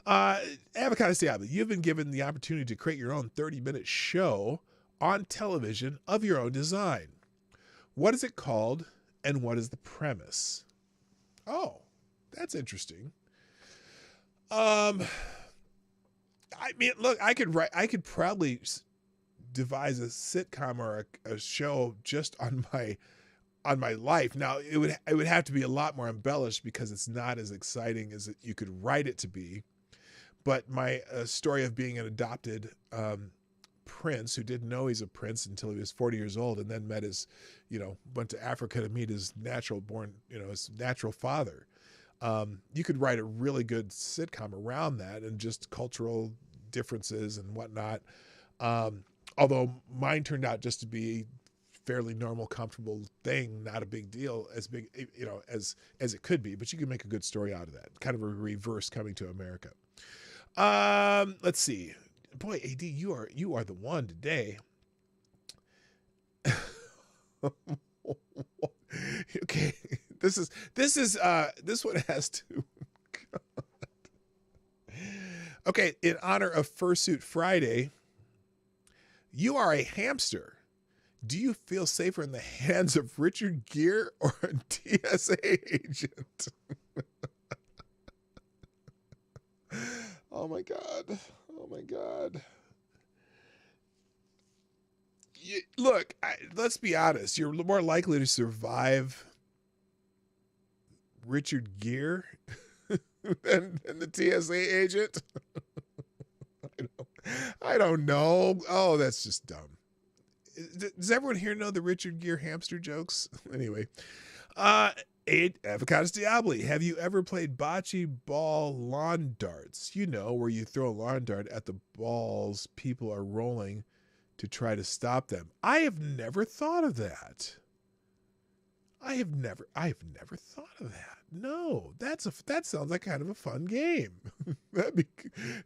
Avocados Diabli, you've been given the opportunity to create your own 30-minute show on television of your own design. What is it called, and what is the premise? Oh, that's interesting. Look, I could probably devise a sitcom or a show just on my life. Now it would have to be a lot more embellished because it's not as exciting as you could write it to be. But my story of being an adopted prince who didn't know he's a prince until he was 40 years old, and then went to Africa to meet his natural father. You could write a really good sitcom around that and just cultural differences and whatnot. Although mine turned out just to be fairly normal, comfortable thing, not a big deal, as big, as it could be, but you can make a good story out of that. Kind of a reverse Coming to America. Let's see. Boy, AD, you are the one today. Okay. This one has to. Okay, in honor of Fursuit Friday, you are a hamster. Do you feel safer in the hands of Richard Gere or a TSA agent? Oh my God. Oh my God. Look, let's be honest. You're more likely to survive Richard Gere than the TSA agent. I don't know. Oh, that's just dumb. Does everyone here know the Richard Gere hamster jokes? Anyway, Avocados Diabli. Have you ever played bocce ball lawn darts? Where you throw a lawn dart at the balls people are rolling to try to stop them. I have never thought of that. I have never thought of that. No, that sounds like kind of a fun game.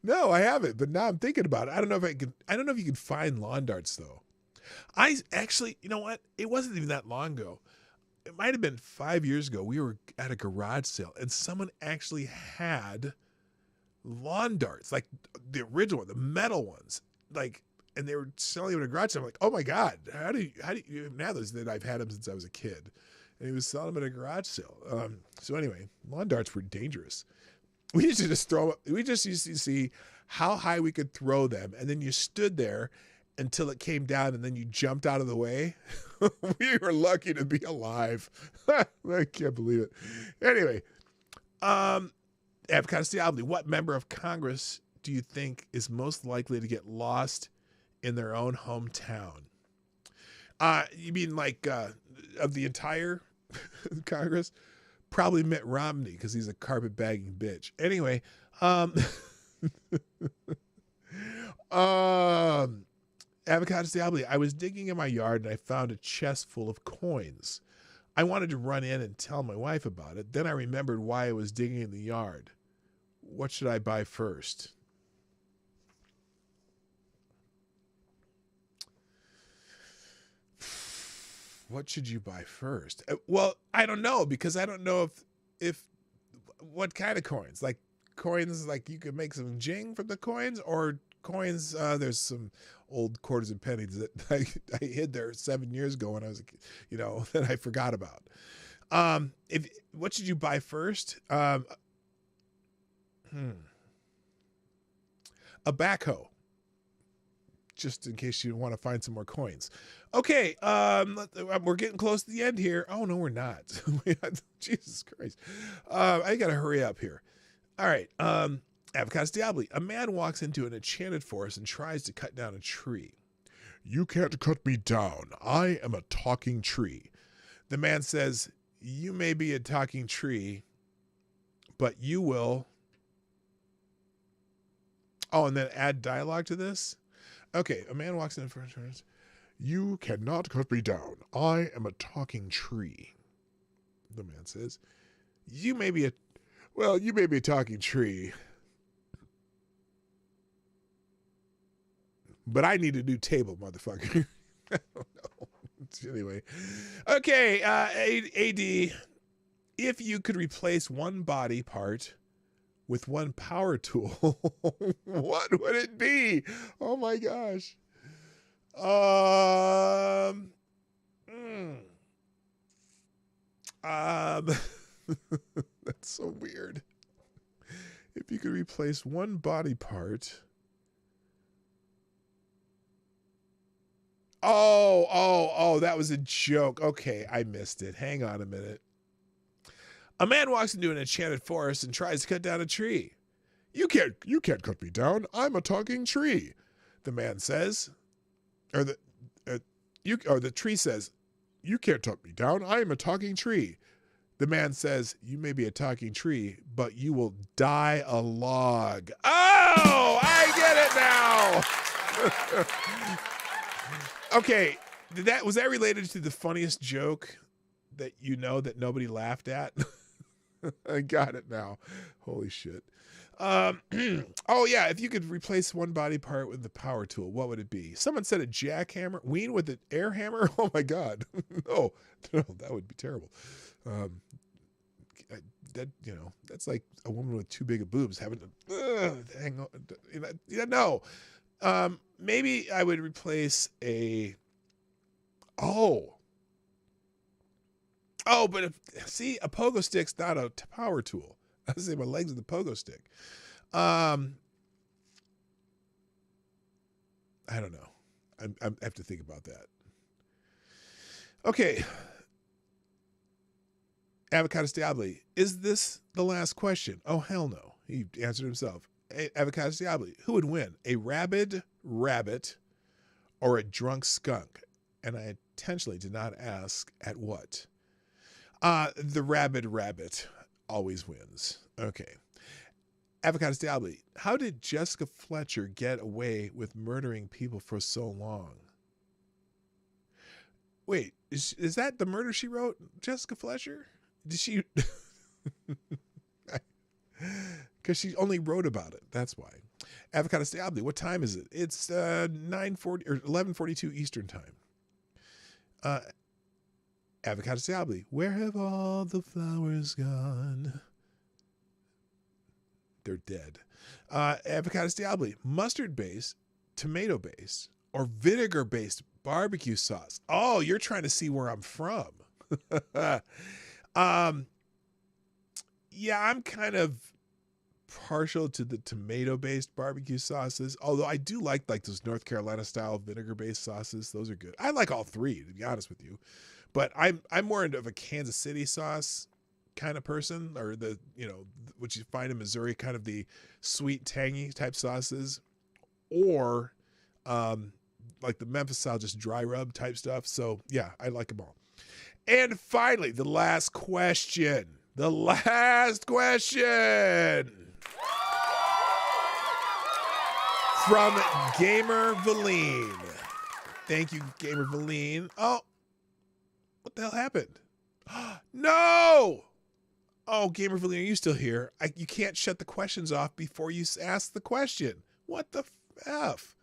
No, I haven't, but now I'm thinking about it. I don't know if you can find lawn darts though. I actually, you know what? It wasn't even that long ago. it might have been 5 years ago. We were at a garage sale and someone actually had lawn darts, like the original one, the metal ones, like, and they were selling them in a garage sale. I'm like, oh my God, how do you now that I've had them since I was a kid, and he was selling them at a garage sale. So anyway, lawn darts were dangerous. We used to just we just used to see how high we could throw them. And then you stood there until it came down and then you jumped out of the way. We were lucky to be alive. I can't believe it. Anyway, Avocado Diablo, what member of Congress do you think is most likely to get lost in their own hometown? You mean like of the entire Congress? Probably Mitt Romney, because he's a carpetbagging bitch. Anyway, Avocado Diablo, I was digging in my yard and I found a chest full of coins. I wanted to run in and tell my wife about it. Then I remembered why I was digging in the yard. What should I buy first? What should you buy first? Well, I don't know, because I don't know if what kind of coins. Like coins, like you could make some jing from the coins, or coins. There's some old quarters and pennies that I hid there 7 years ago when I was, that I forgot about. What should you buy first? A backhoe, just in case you want to find some more coins. Okay, we're getting close to the end here. Oh, no, we're not. Jesus Christ. I got to hurry up here. All right, Avocado Diablo. A man walks into an enchanted forest and tries to cut down a tree. You can't cut me down. I am a talking tree. The man says, you may be a talking tree, but you will... Oh, and then add dialogue to this? Okay, a man walks in for insurance. You cannot cut me down. I am a talking tree. The man says, you may be a talking tree, but I need a new table, motherfucker. I don't know. Anyway. Okay, AD, if you could replace one body part with one power tool, what would it be? Oh my gosh. That's so weird. If you could replace one body part. Oh, that was a joke. Okay, I missed it. Hang on a minute. A man walks into an enchanted forest and tries to cut down a tree. You can't cut me down. I'm a talking tree. The man says, or the tree says, you can't cut me down. I am a talking tree. The man says, you may be a talking tree, but you will die a log. Oh, I get it now. Okay, was that related to the funniest joke that that nobody laughed at? I got it now. Holy shit. Oh yeah, if you could replace one body part with the power tool, what would it be? Someone said a jackhammer. Ween with an air hammer? Oh my God. No, that would be terrible. That's like a woman with too big of boobs having to hang on. No. Maybe I would replace a but a pogo stick's not a power tool. I say my legs are the pogo stick. I don't know. I have to think about that. Okay. Avocado Diablo, is this the last question? Oh, hell no. He answered himself. Avocado Diablo, who would win? A rabid rabbit or a drunk skunk? And I intentionally did not ask at what. The rabid rabbit always wins. Okay. Avocado Diablo, how did Jessica Fletcher get away with murdering people for so long? Wait, is that the murder she wrote? Jessica Fletcher? Did she? Because she only wrote about it. That's why. Avocado Diablo, what time is it? It's 9:40 or 11:42 Eastern time. Avocado diablo. Where have all the flowers gone? They're dead. Avocado diablo. Mustard base, tomato base, or vinegar based barbecue sauce. Oh, you're trying to see where I'm from. Yeah, I'm kind of partial to the tomato based barbecue sauces, although I do like those North Carolina style vinegar based sauces. Those are good. I like all three, to be honest with you, but I'm more into a Kansas City sauce kind of person, or the, what you find in Missouri, kind of the sweet tangy type sauces, or like the Memphis style, just dry rub type stuff. So yeah, I like them all. And finally, the last question. From Gamer Valine. Thank you, Gamer Valine. Oh, what the hell happened? No! Oh, Gamer Valine, are you still here? You can't shut the questions off before you ask the question. What the F?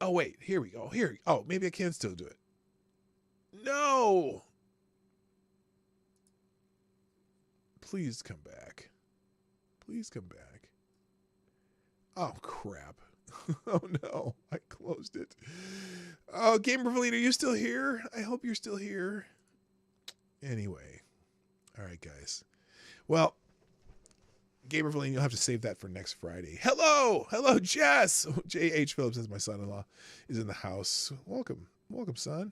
Oh, wait, here we go. Oh, maybe I can still do it. No! Please come back. Oh, crap. Oh, no. I closed it. Oh, Gamer Valina, are you still here? I hope you're still here. Anyway. All right, guys. Well, Gamer Valina, you'll have to save that for next Friday. Hello, Jess. J.H. Phillips, as my son-in-law, is in the house. Welcome, son.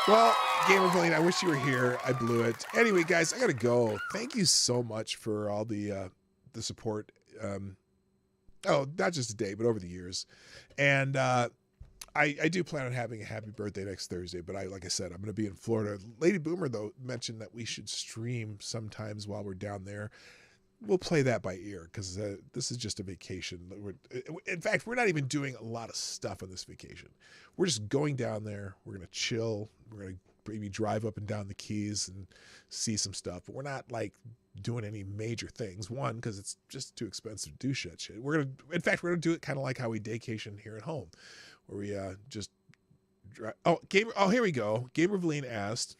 Well, Gamer Valina, I wish you were here. I blew it. Anyway, guys, I gotta go. Thank you so much for all the support. Not just today, but over the years. And I do plan on having a happy birthday next Thursday, but like I said, I'm going to be in Florida. Lady Boomer, though, mentioned that we should stream sometimes while we're down there. We'll play that by ear, because this is just a vacation. In fact, we're not even doing a lot of stuff on this vacation. We're just going down there. We're going to chill. We're going to maybe drive up and down the Keys and see some stuff. But we're not doing any major things. One, because it's just too expensive to do shit. In fact, we're going to do it kind of like how we daycation here at home, where we just drive. Here we go. Gamer Valine asked,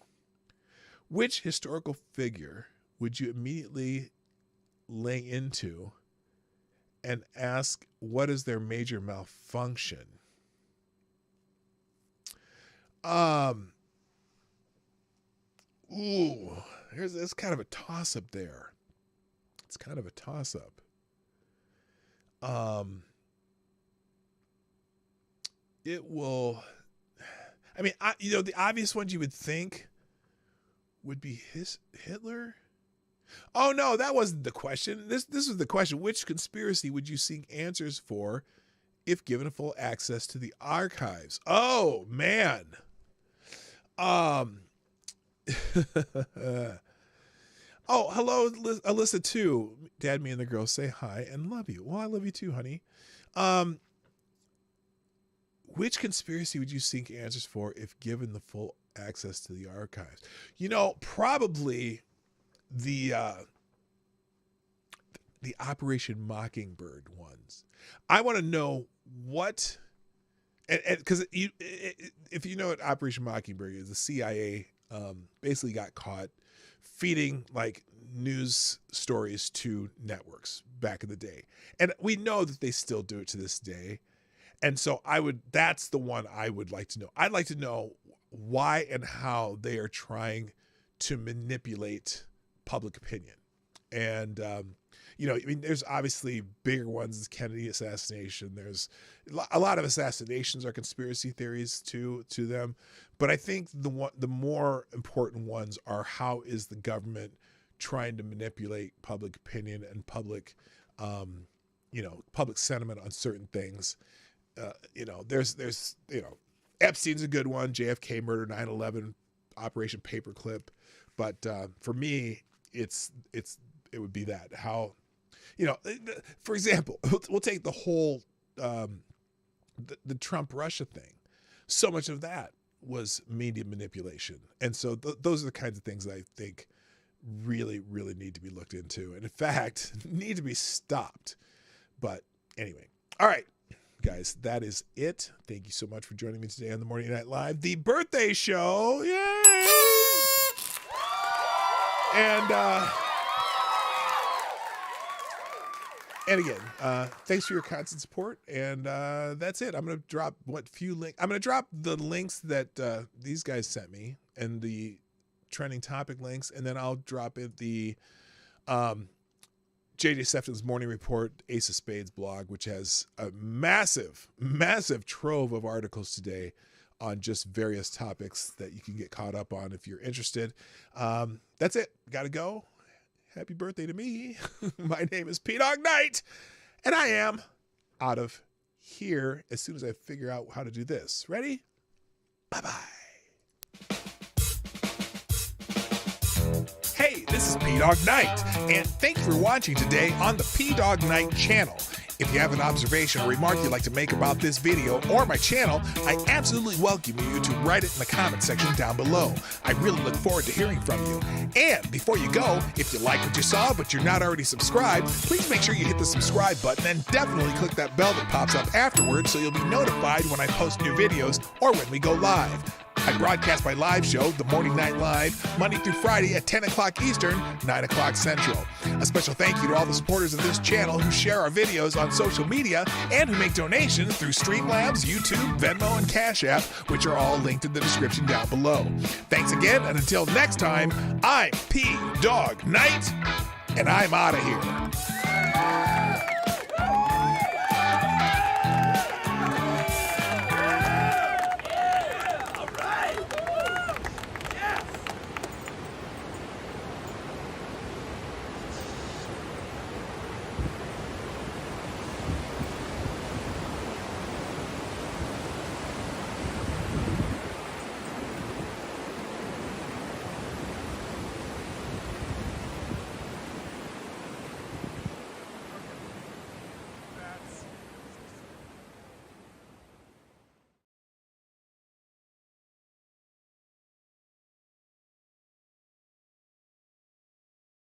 which historical figure would you immediately lay into and ask what is their major malfunction? There's kind of a toss up there. It's kind of a toss up. It will. I mean, the obvious ones you would think would be Hitler. Oh no, that wasn't the question. This was the question. Which conspiracy would you seek answers for if given full access to the archives? Oh man. Oh, hello, Alyssa too. Dad, me, and the girls say hi and love you. Well, I love you too, honey. Which conspiracy would you seek answers for if given the full access to the archives? Probably the Operation Mockingbird ones. I want to know what, and because if you know what Operation Mockingbird is, the CIA basically got caught feeding news stories to networks back in the day, and we know that they still do it to this day. And so that's the one I would like to know. I'd like to know why and how they are trying to manipulate public opinion. And, there's obviously bigger ones, Kennedy assassination. There's a lot of assassinations are conspiracy theories to them. But I think the more important ones are, how is the government trying to manipulate public opinion and public sentiment on certain things. There's Epstein's a good one, JFK murder, 9/11, Operation Paperclip, but for me, it would be that. How, for example, we'll take the whole the Trump Russia thing. So much of that was media manipulation, and so those are the kinds of things that I think really, really need to be looked into, and in fact, need to be stopped. But anyway, all right. guys, that is it. Thank you so much for joining me today on the Morning Night Live, the birthday show. Yay! And again, thanks for your constant support. And that's it. I'm going to drop I'm going to drop the links that these guys sent me and the trending topic links. And then I'll drop in the JJ Sefton's Morning Report, Ace of Spades blog, which has a massive, massive trove of articles today on just various topics that you can get caught up on if you're interested. That's it. Got to go. Happy birthday to me. My name is P-Dog Knight, and I am out of here as soon as I figure out how to do this. Ready? Bye-bye. Hey, this is P-Dog Knight, and thank you for watching today on the P-Dog Knight channel. If you have an observation or remark you'd like to make about this video or my channel, I absolutely welcome you to write it in the comment section down below. I really look forward to hearing from you. And before you go, if you like what you saw but you're not already subscribed, please make sure you hit the subscribe button and definitely click that bell that pops up afterwards so you'll be notified when I post new videos or when we go live. I broadcast my live show, The Morning Night Live, Monday through Friday at 10 o'clock Eastern, 9 o'clock Central. A special thank you to all the supporters of this channel who share our videos on social media and who make donations through Streamlabs, YouTube, Venmo, and Cash App, which are all linked in the description down below. Thanks again, and until next time, I'm P-Dog Knight, and I'm out of here.